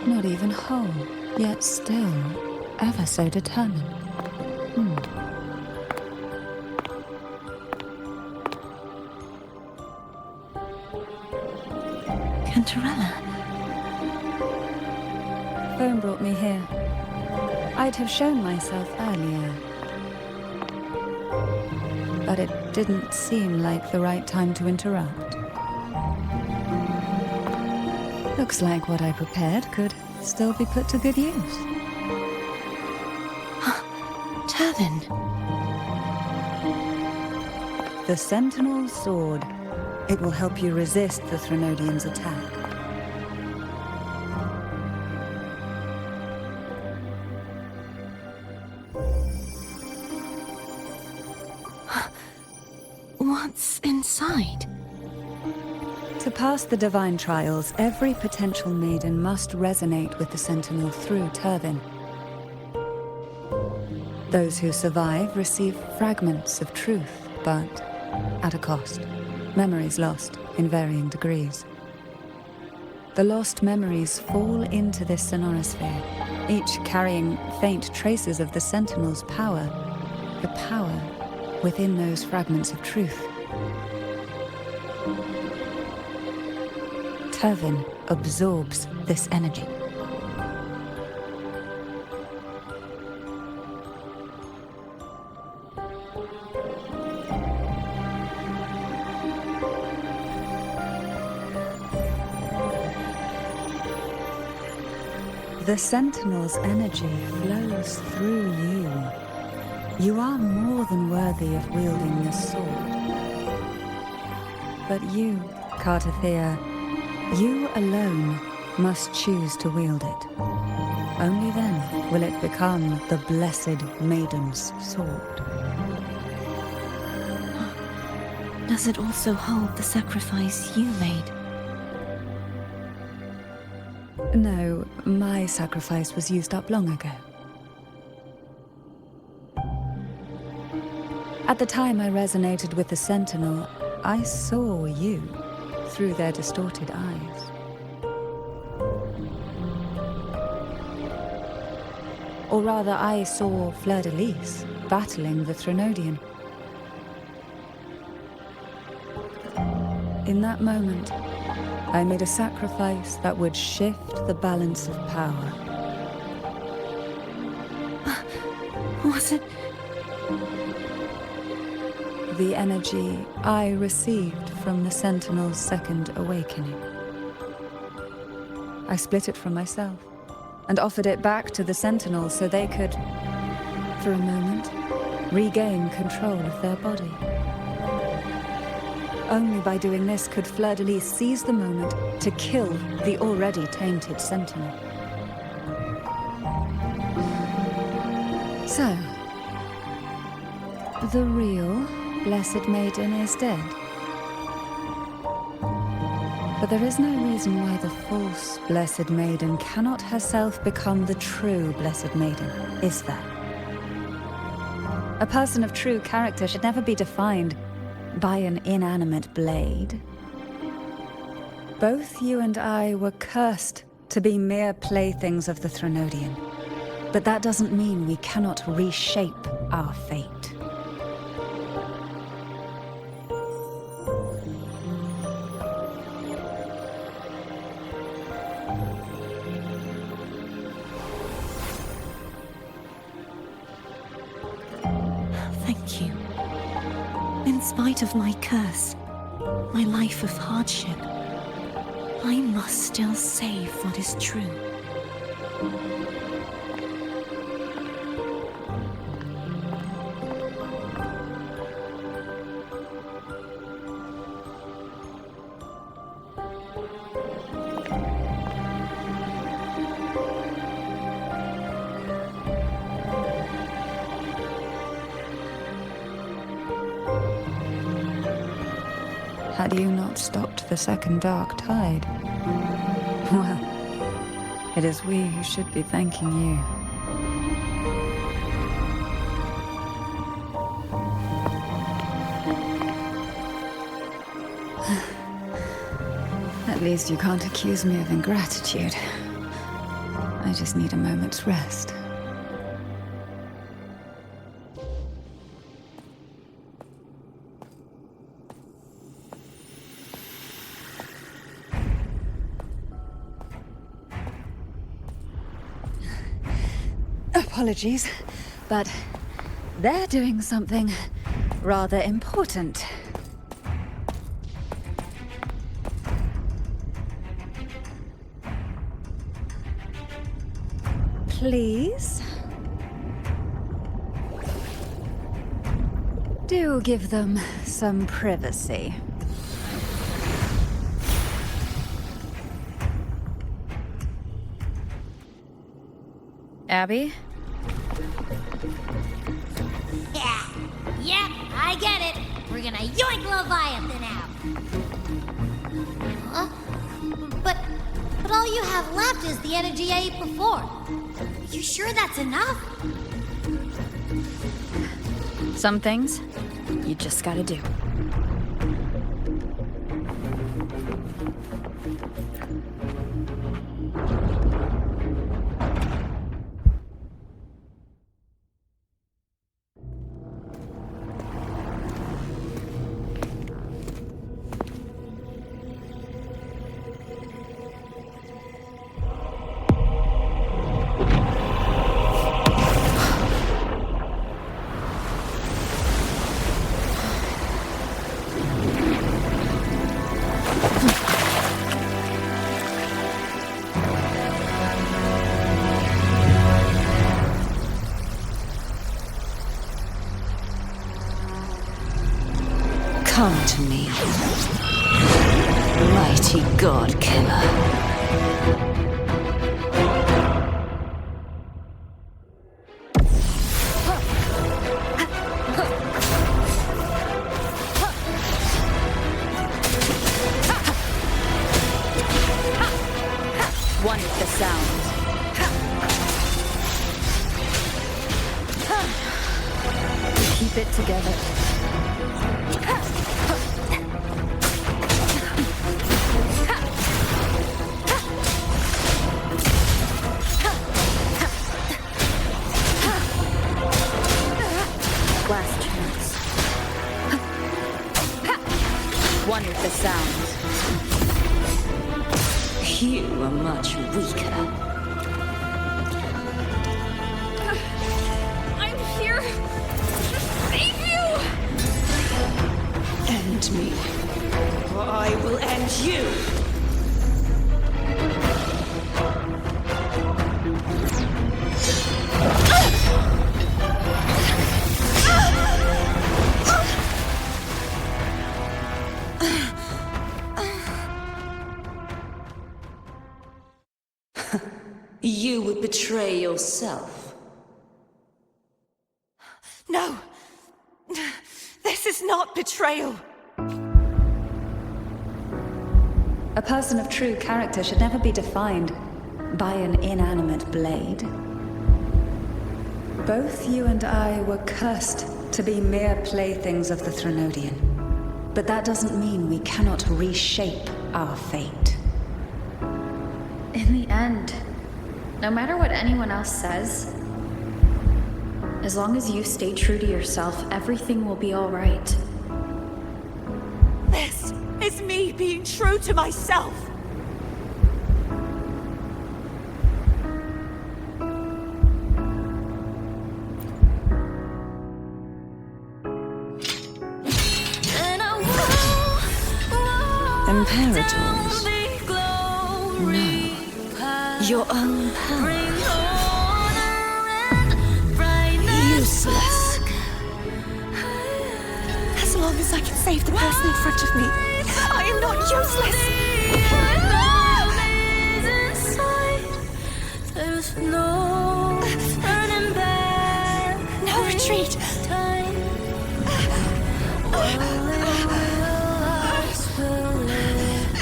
D: Not even whole, yet still ever so determined.
E: Cantarella.
D: Phone brought me here. I'd have shown myself earlier. But it didn't seem like the right time to interrupt. Looks like what I prepared could still be put to good use.
E: Turvin.
D: The Sentinel Sword. It will help you resist the Threnodian's attack.
E: What's inside?
D: To pass the divine trials, every potential maiden must resonate with the Sentinel through Turvin. Those who survive receive fragments of truth, but at a cost. Memories lost in varying degrees. The lost memories fall into this sonorosphere, each carrying faint traces of the Sentinel's power, the power within those fragments of truth. Turvin absorbs this energy. The Sentinel's energy flows through you. You are more than worthy of wielding this sword. But you, Cartathea, you alone must choose to wield it. Only then will it become the Blessed Maiden's sword.
E: Does it also hold the sacrifice you made?
D: No, my sacrifice was used up long ago. At the time I resonated with the Sentinel, I saw you through their distorted eyes. Or rather, I saw Fleur-de-Lis battling the Threnodian. In that moment, I made a sacrifice that would shift the balance of power.
E: Was it?
D: The energy I received from the Sentinel's second awakening. I split it from myself and offered it back to the Sentinel so they could, for a moment, regain control of their body. Only by doing this could Fleur-de-Lis seize the moment to kill the already tainted Sentinel. So, the real Blessed Maiden is dead. But there is no reason why the false Blessed Maiden cannot herself become the true Blessed Maiden, is there? A person of true character should never be defined by an inanimate blade. Both you and I were cursed to be mere playthings of the Threnodian. But that doesn't mean we cannot reshape our fate.
E: Thank you. In spite of my curse, my life of hardship, I must still save what is true.
D: Had you not stopped the second dark tide? Well, it is we who should be thanking you. At least you can't accuse me of ingratitude. I just need a moment's rest. Apologies, but they're doing something rather important. Please? Do give them some privacy.
A: Abby?
B: Yeah, I get it. We're gonna yoink Leviathan out. Huh? But all you have left is the energy I ate before. You sure that's enough?
A: Some things, you just gotta do.
D: Come to me, mighty god killer.
A: One with the sound. Keep it together. Last chance. One with the sound.
D: You are much weaker.
A: I'm here to save you!
G: End me, or I will end you!
F: You would betray yourself.
G: No! This is not betrayal!
D: A person of true character should never be defined by an inanimate blade. Both you and I were cursed to be mere playthings of the Threnodian. But that doesn't mean we cannot reshape our fate.
A: In the end, no matter what anyone else says, as long as you stay true to yourself, everything will be all right.
G: This is me being true to myself!
D: Imperators? No. Your own power. Useless.
G: As long as I can save the person in front of me, I am not useless! No retreat!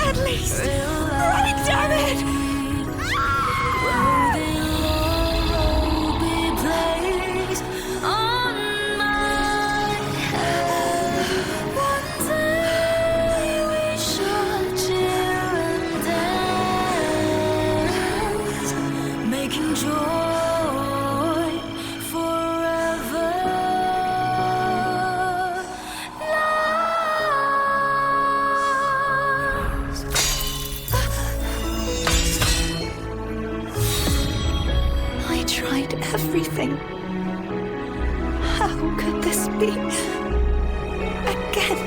G: At least, run, damn it! Everything. How could this be? Again,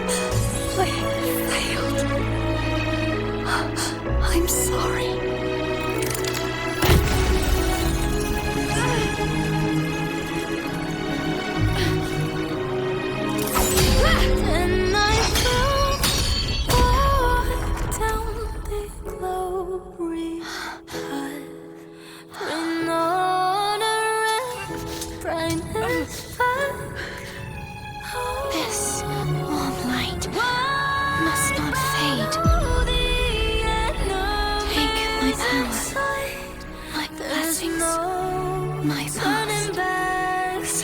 G: I failed. I'm sorry.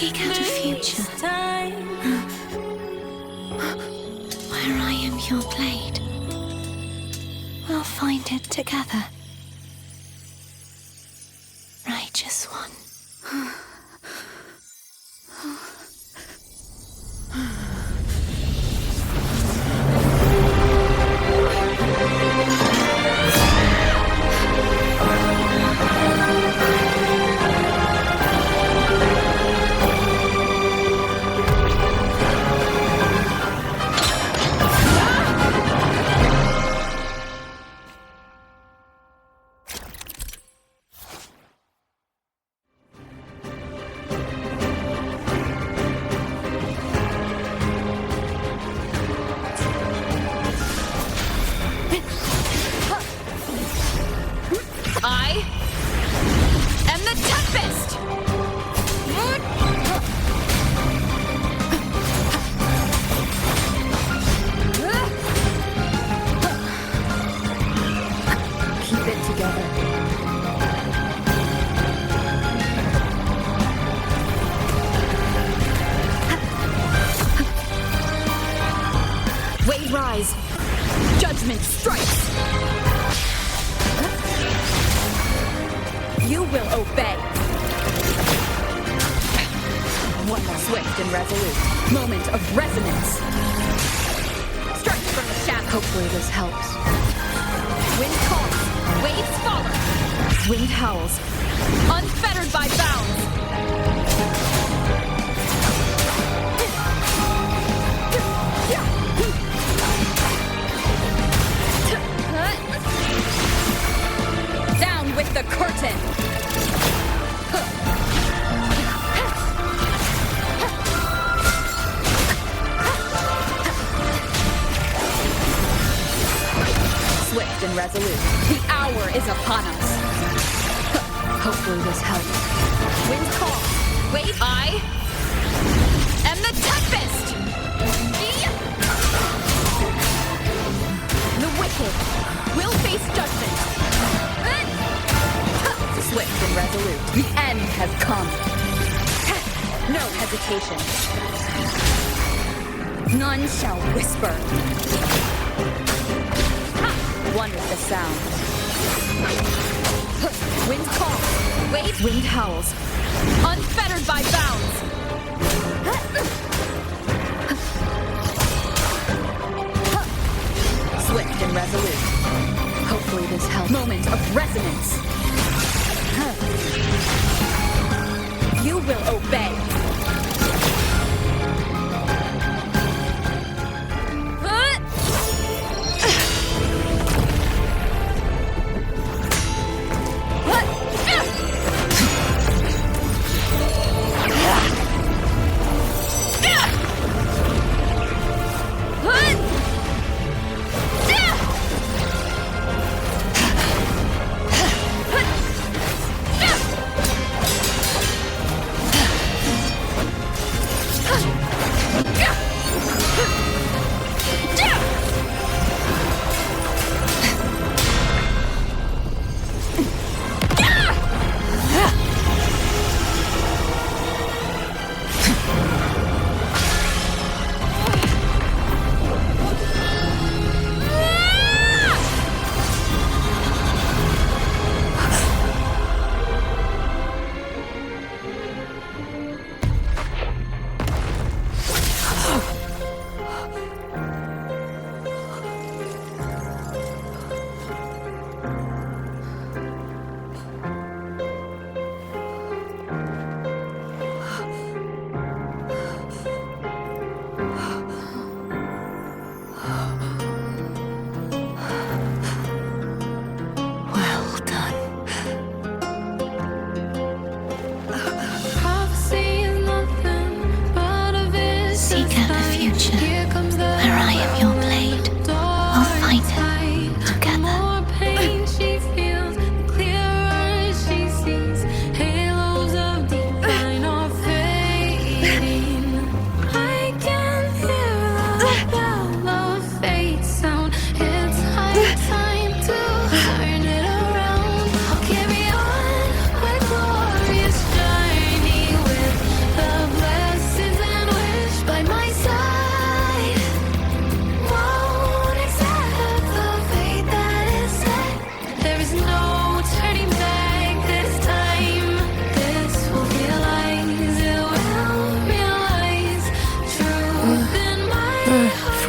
E: seek out a future where I am your blade. We'll find it together. Righteous one.
C: I am the Tempest! Keep it together. Wade rise. Judgment strikes. You will obey. One swift and resolute moment of resonance. Strike from the shadow. Hopefully this helps. Wind calls, waves follow. Wind howls, unfettered by bounds. Down with the curtain. Swift and resolute. The hour is upon us. Hopefully this helps. Wind calls. Wait, I am the Tempest! The wicked will face judgment. Swift and resolute. The end has come. No hesitation. None shall whisper. One with the sound. Wind calls. Wait. Wind howls. Unfettered by bounds. Swift and resolute. Hopefully this helps. Moment of resonance. You will obey.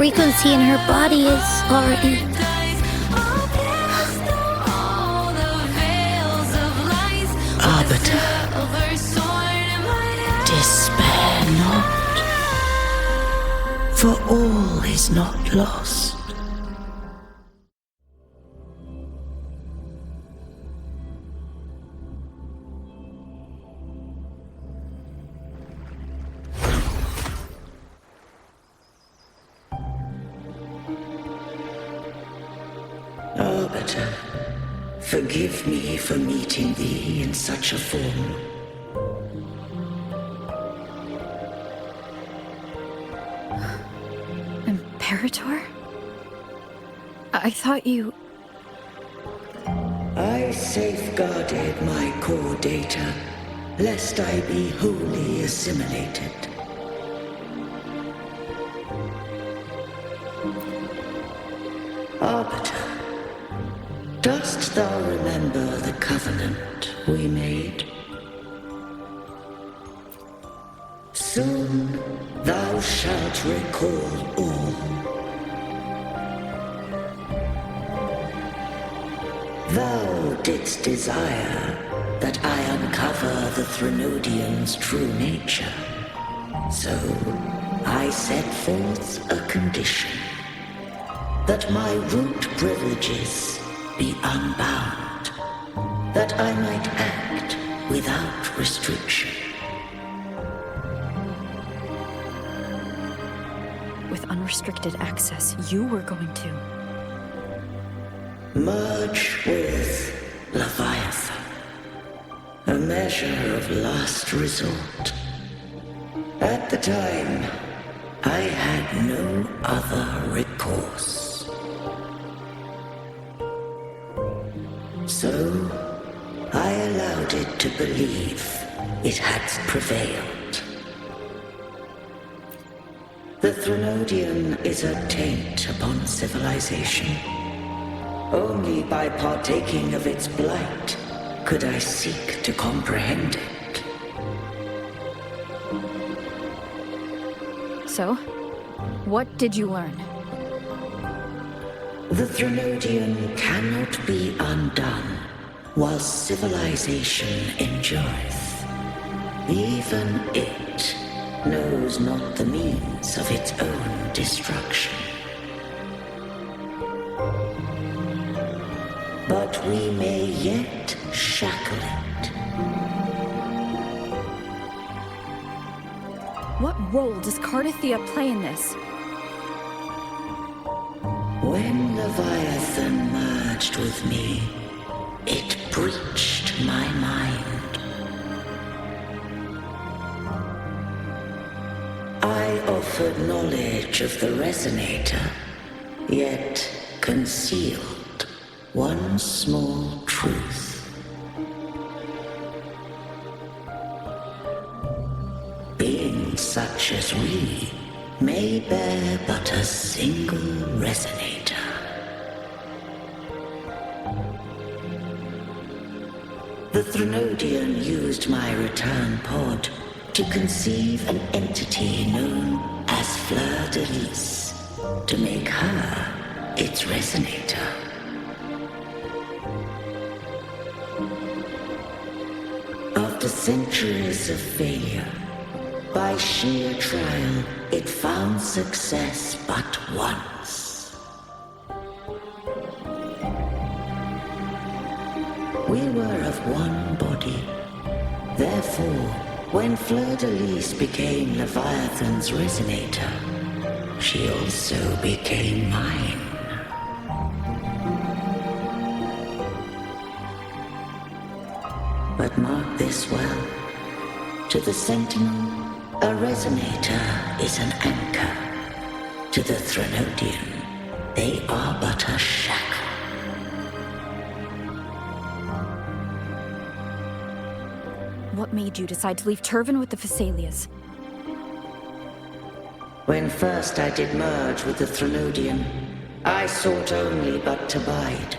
B: frequency in her body is already...
F: Arbiter, despair not, for all is not lost. Arbiter, forgive me for meeting thee in such a form.
A: Imperator? I thought you...
F: I safeguarded my core data, lest I be wholly assimilated. Arbiter, dost thou remember the covenant we made? Soon thou shalt recall all. Thou didst desire that I uncover the Threnodian's true nature. So I set forth a condition. That my root privileges be unbound. That I might act without restriction.
A: With unrestricted access, you were going to...
F: Merge with Leviathan. A measure of last resort. At the time, I had no other recourse. So, I allowed it to believe it had prevailed. The Threnodian is a taint upon civilization. Only by partaking of its blight could I seek to comprehend it.
A: So, what did you learn?
F: The Threnodian cannot be undone while civilization endureth. Even it knows not the means of its own destruction. But we may yet shackle it.
A: What role does Cardathia play in this?
F: When Leviathan merged with me, it breached my mind. I offered knowledge of the Resonator, yet concealed one small truth. Beings such as we may bear but a single Resonator. The Threnodian used my return pod to conceive an entity known as Fleur de Lis, to make her its Resonator. After centuries of failure, by sheer trial, it found success but once. We were of one body. Therefore, when Fleur de Lis became Leviathan's Resonator, she also became mine. But mark this well. To the Sentinel, a Resonator is an anchor. To the Threnodian, they are but a shackle.
A: What made you decide to leave Turvan with the Phassalias?
F: When first I did merge with the Threnodian, I sought only but to bide,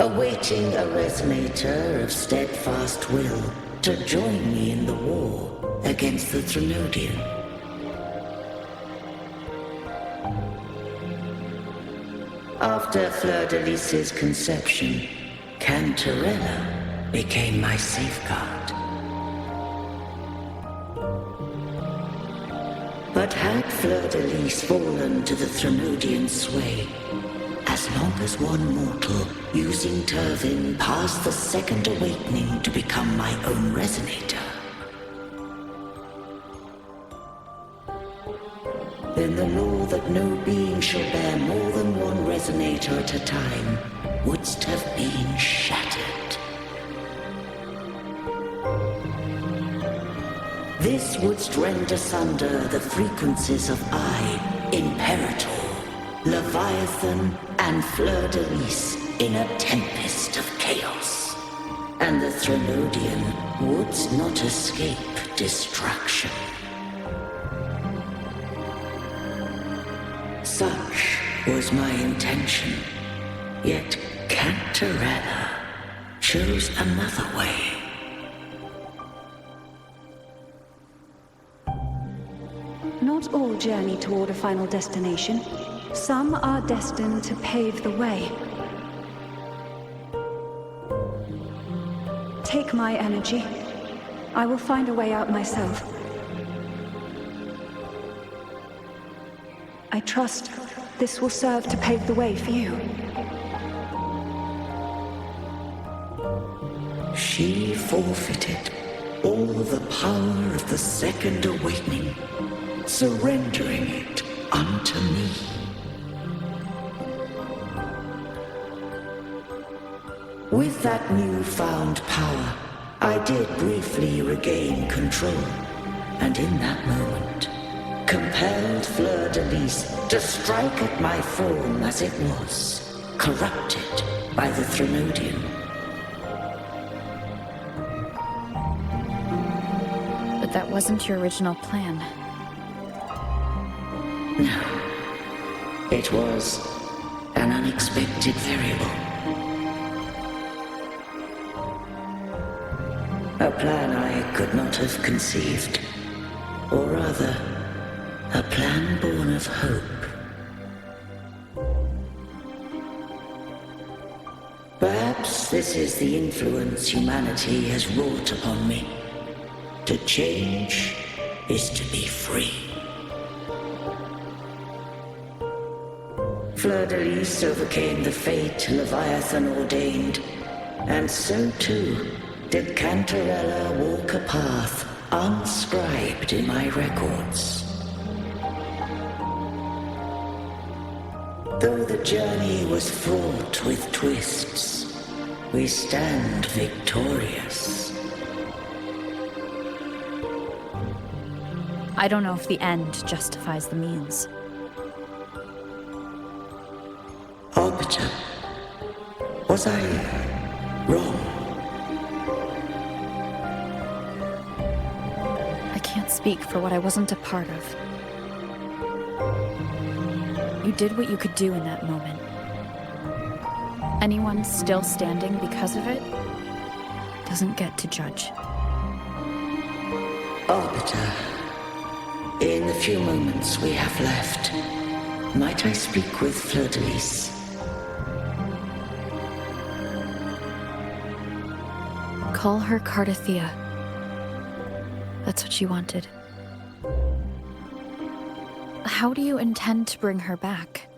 F: awaiting a Resonator of steadfast will to join me in the war against the Threnodian. After Fleur-de-Lis's conception, Cantarella became my safeguard. But had Fleur-de-Lis fallen to the Threnodian sway, as long as one mortal using Turvin passed the second awakening to become my own resonator, then the law that no being shall bear more than one resonator at a time wouldst have been shattered. This wouldst rend asunder the frequencies of I, Imperator, Leviathan, and Fleur-de-Lis in a tempest of chaos. And the Threnodian wouldst not escape destruction. Such was my intention, yet Cantarella chose another way.
D: Not all journey toward a final destination. Some are destined to pave the way. Take my energy. I will find a way out myself. I trust this will serve to pave the way for you.
F: She forfeited all the power of the second awakening, surrendering it unto me. With that newfound power, I did briefly regain control, and in that moment, compelled Fleur-de-Lis to strike at my form as it was, corrupted by the Threnodian.
A: But that wasn't your original plan.
F: No. It was an unexpected variable. A plan I could not have conceived. Or rather, a plan born of hope. Perhaps this is the influence humanity has wrought upon me. To change is to be free. Fleur-de-Lis overcame the fate Leviathan ordained, and so too did Cantarella walk a path unscribed in my records. Though the journey was fraught with twists, we stand victorious.
A: I don't know if the end justifies the means.
F: Arbiter, was I wrong?
A: I can't speak for what I wasn't a part of. You did what you could do in that moment. Anyone still standing because of it doesn't get to judge.
F: Arbiter, in the few moments we have left, might I speak with Fleur-de-Lis?
A: Call her Cardathea. That's what she wanted. How do you intend to bring her back?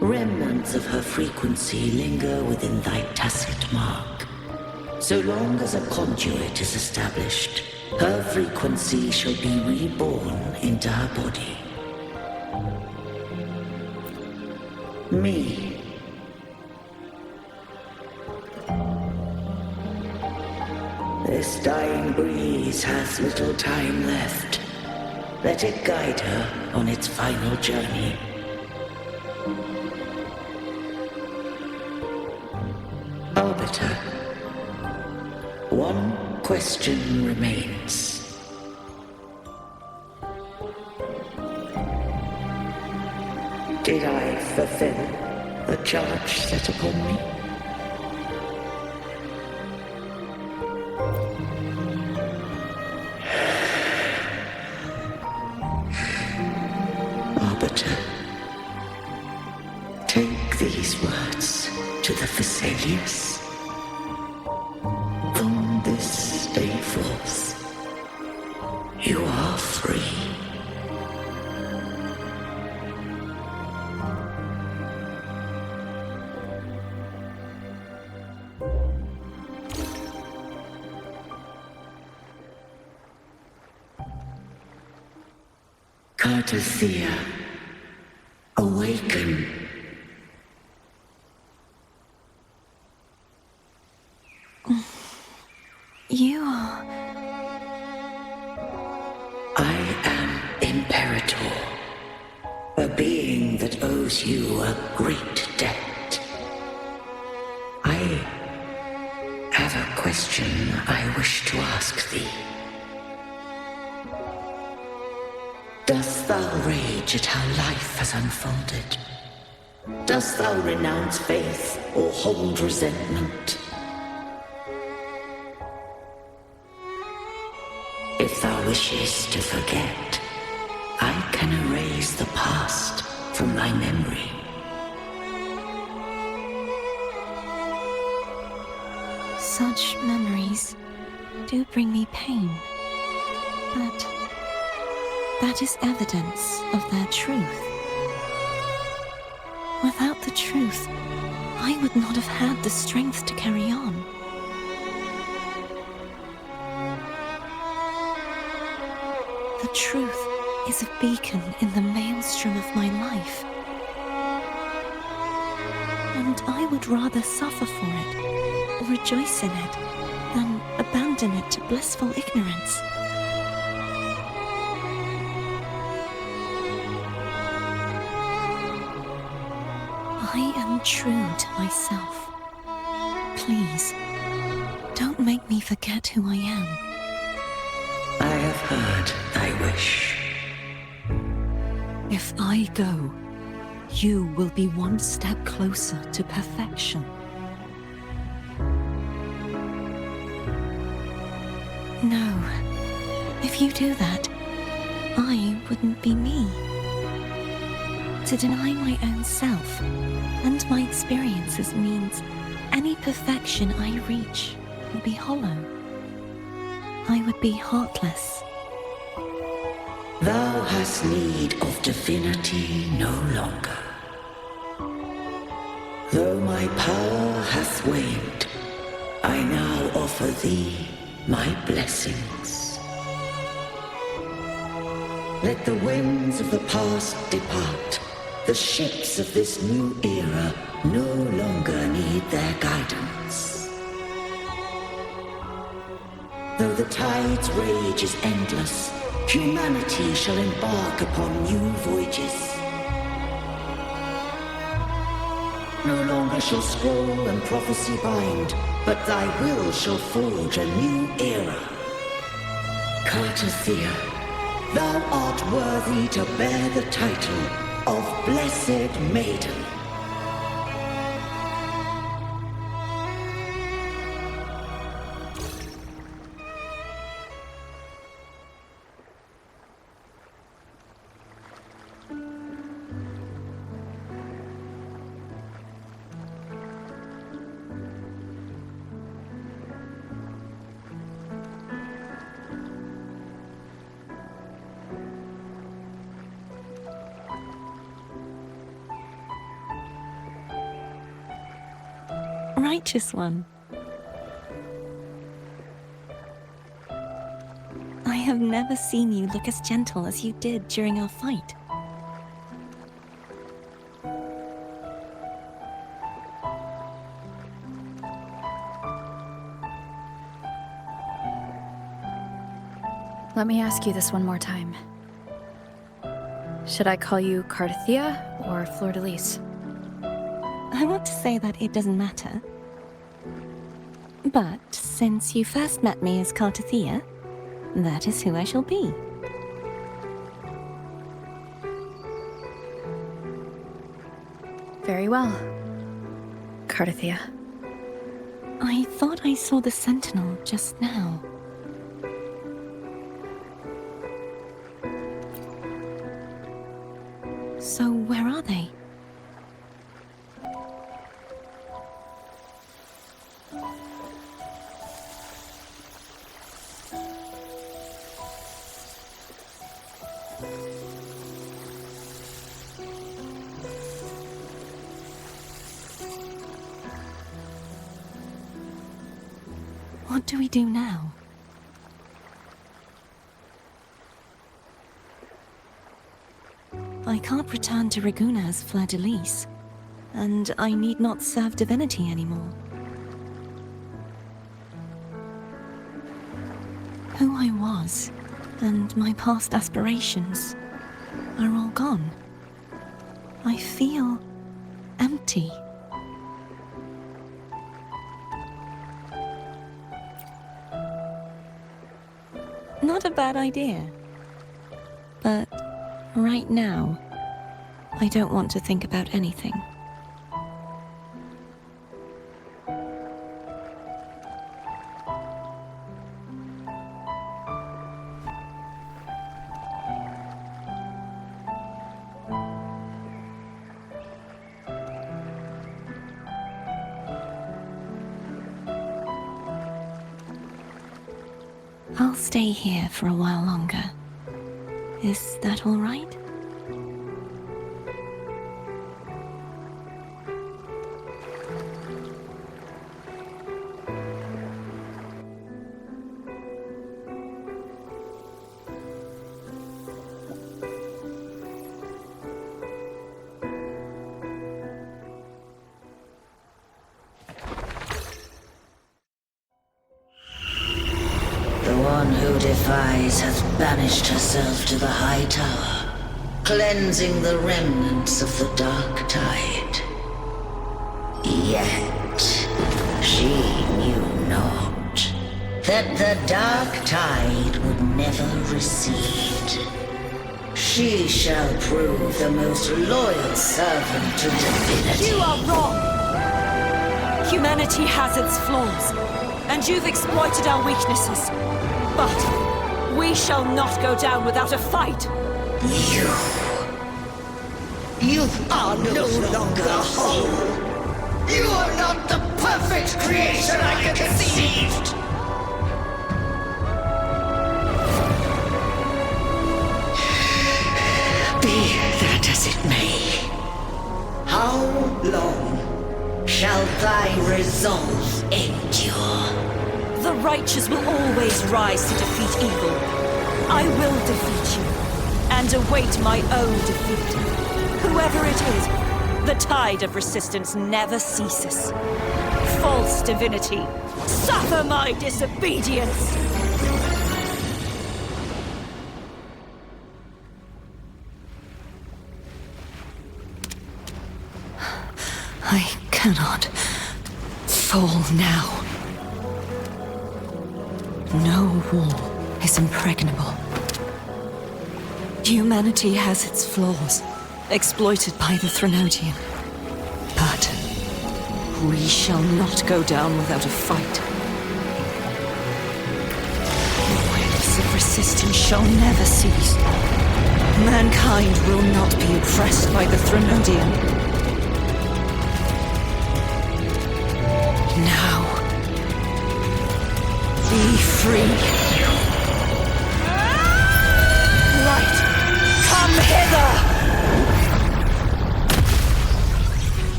F: Remnants of her frequency linger within thy tacit mark. So long as a conduit is established, her frequency shall be reborn into her body. Me. This dying breeze hath little time left. Let it guide her on its final journey. Arbiter, one question remains. Did I fulfill the charge set upon me? Arbiter, these words to the Vesalius. From this day forth, you are free. Cartothea, awaken.
E: You are...
F: I am Imperator, a being that owes you a great debt. I have a question I wish to ask thee. Dost thou rage at how life has unfolded? Dost thou renounce faith or hold resentment? If thou wishes to forget, I can erase the past from thy memory.
E: Such memories do bring me pain, but that is evidence of their truth. Without the truth, I would not have had the strength to carry on. The truth is a beacon in the maelstrom of my life. And I would rather suffer for it, or rejoice in it, than abandon it to blissful ignorance. I am true to myself. Please, don't make me forget who I am.
F: I have heard thy wish.
I: If I go, you will be one step closer to perfection.
E: No. If you do that, I wouldn't be me. To deny my own self and my experiences means any perfection I reach will be hollow. I would be heartless.
F: Thou hast need of divinity no longer. Though my power hath waned, I now offer thee my blessings. Let the winds of the past depart. The ships of this new era no longer need their guidance. Though the tide's rage is endless, humanity shall embark upon new voyages. No longer shall scroll and prophecy bind, but thy will shall forge a new era. Cartothea, thou art worthy to bear the title of Blessed Maiden.
E: Righteous one. I have never seen you look as gentle as you did during our fight.
A: Let me ask you this one more time. Should I call you Cartothea or Fleur-de-Lis?
E: I want to say that it doesn't matter. But since you first met me as Cartothea, that is who I shall be.
A: Very well, Cartothea.
E: I thought I saw the Sentinel just now. So where are they? What do we do now? I can't return to Reguna as Fleur de Lis, and I need not serve divinity anymore. Who I was, and my past aspirations, are all gone. I feel empty. Not a bad idea. But right now, I don't want to think about anything. I'll stay here for a while longer. Is that all right?
F: The one who defies hath banished herself to the high tower, cleansing the remnants of the dark tide. Yet, she knew not that the dark tide would never recede. She shall prove the most loyal servant to divinity.
G: You are wrong! Humanity has its flaws, and you've exploited our weaknesses. But we shall not go down without a fight.
F: You are no longer whole. You are not the perfect creation I conceived. Be that as it may, how long shall thy resolve endure?
G: The righteous will always rise to defeat evil. I will defeat you, and await my own defeat. Whoever it is, the tide of resistance never ceases. False divinity, suffer my disobedience!
I: I cannot fall now. No wall is impregnable. Humanity has its flaws, exploited by the Threnodian. But we shall not go down without a fight. The waves of resistance shall never cease. Mankind will not be oppressed by the Threnodian. Now, be free.
G: Light, come hither!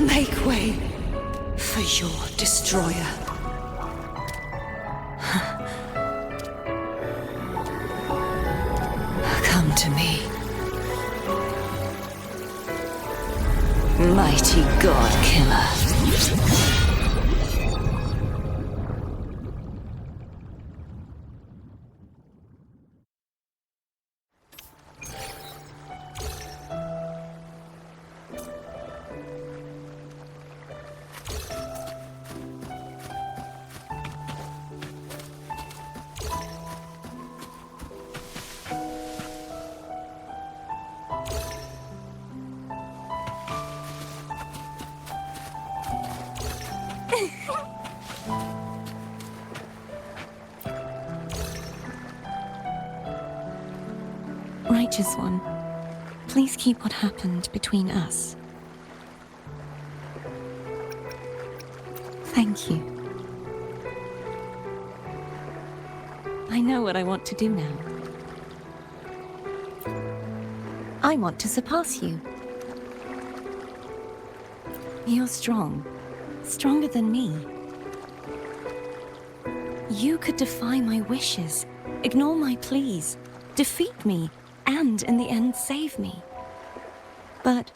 I: Make way for your destroyer. Come to me. Mighty God Killer.
E: Righteous One, please keep what happened between us. Thank you. I know what I want to do now. I want to surpass you. You're strong. Stronger than me. you could defy my wishes, ignore my pleas, defeat me, and in the end save me. But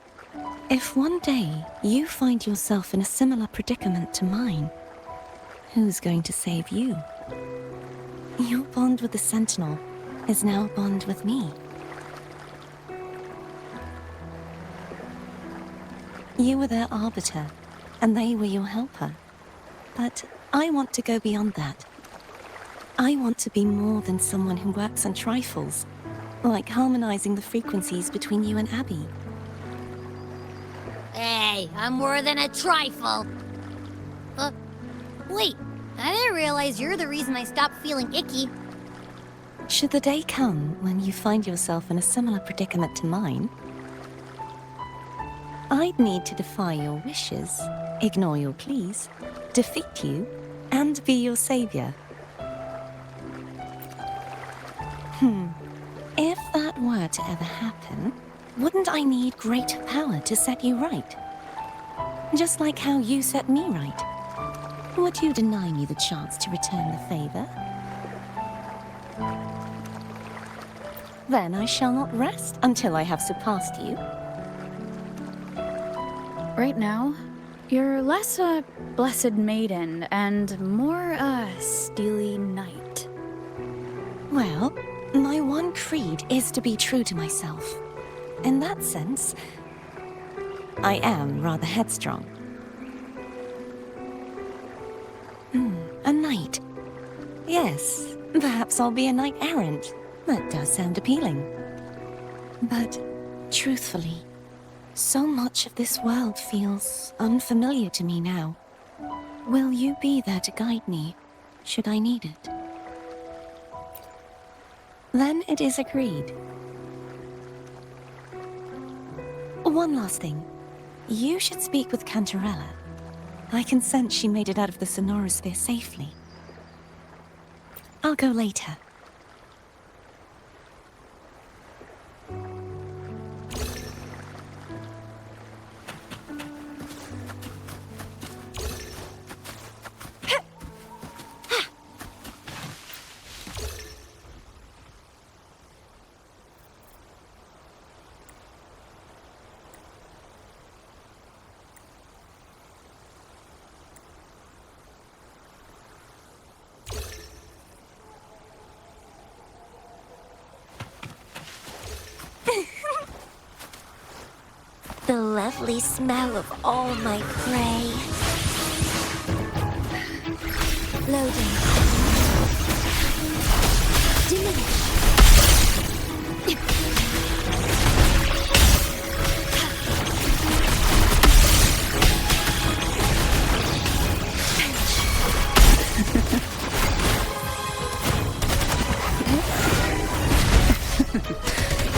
E: if one day you find yourself in a similar predicament to mine, who's going to save you? Your bond with the Sentinel is now a bond with me. You were their arbiter, and they were your helper. But I want to go beyond that. I want to be more than someone who works on trifles, like harmonizing the frequencies between you and Abby.
B: Hey, I'm more than a trifle. Wait, I didn't realize you're the reason I stopped feeling icky.
E: Should the day come when you find yourself in a similar predicament to mine, I'd need to defy your wishes, ignore your pleas, defeat you, and be your savior. If that were to ever happen, wouldn't I need greater power to set you right? Just like how you set me right. Would you deny me the chance to return the favor? Then I shall not rest until I have surpassed you.
A: Right now, you're less a blessed maiden and more a steely knight.
E: Well, my one creed is to be true to myself. In that sense, I am rather headstrong. A knight. Yes, perhaps I'll be a knight errant. That does sound appealing. But, truthfully, so much of this world feels unfamiliar to me now. Will you be there to guide me, should I need it? Then it is agreed. One last thing. You should speak with Cantarella. I can sense she made it out of the Sonorosphere safely. I'll go later.
J: The lovely smell of all my prey. Loading. Diminish.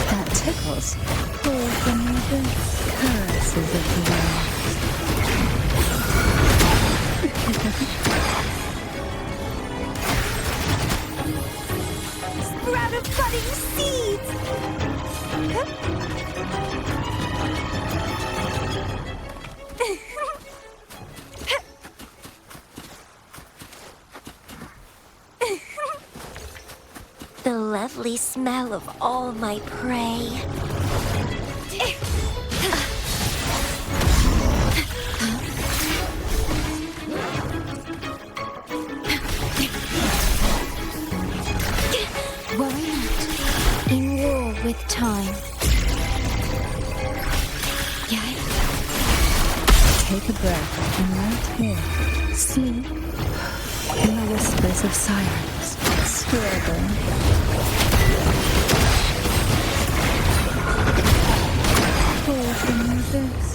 D: That tickles. Pull from your boots. Caresses of the
J: Sprout of budding seeds! The lovely smell of all my prey. Worry not. In war with time. Yay.
D: Take a breath and right here. Sleep. In the whispers of silence. Struggle. Pull from your abyss.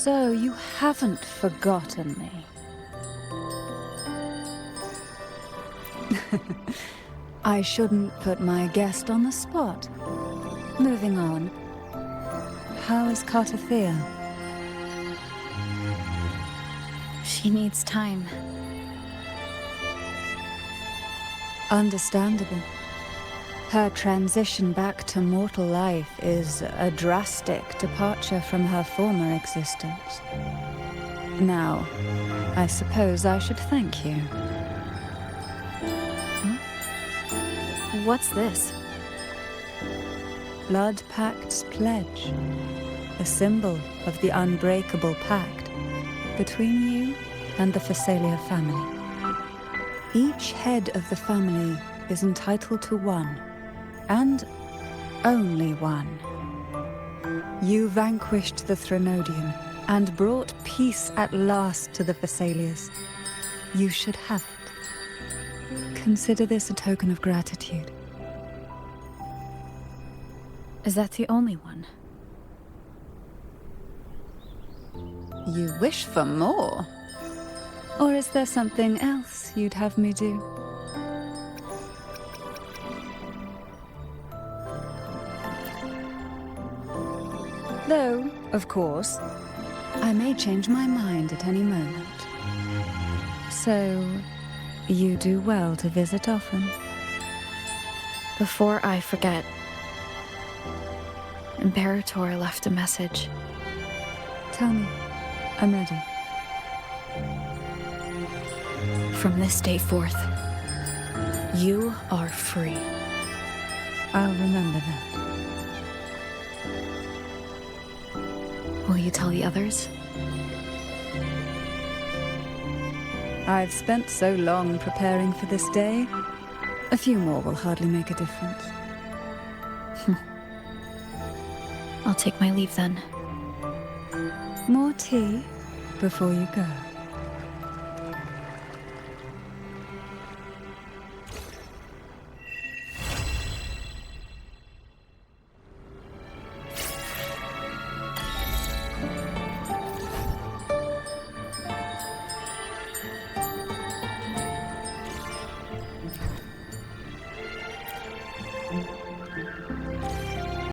D: So you haven't forgotten me. I shouldn't put my guest on the spot. Moving on. How is Cartathea?
A: She needs time.
D: Understandable. Her transition back to mortal life is a drastic departure from her former existence. Now, I suppose I should thank you.
A: What's this?
D: Blood Pact's pledge. A symbol of the unbreakable pact between you and the Phasalia family. Each head of the family is entitled to one, and only one. You vanquished the Threnodian and brought peace at last to the Phasalias. You should have it. Consider this a token of gratitude.
A: Is that the only one?
D: You wish for more? Or is there something else you'd have me do? Though, of course, I may change my mind at any moment. So, you do well to visit often.
A: Before I forget, Imperator left a message.
D: Tell me. I'm ready.
A: From this day forth, you are free.
D: I'll remember that.
A: Will you tell the others?
D: I've spent so long preparing for this day. A few more will hardly make a difference.
A: I'll take my leave then.
D: More tea before you go.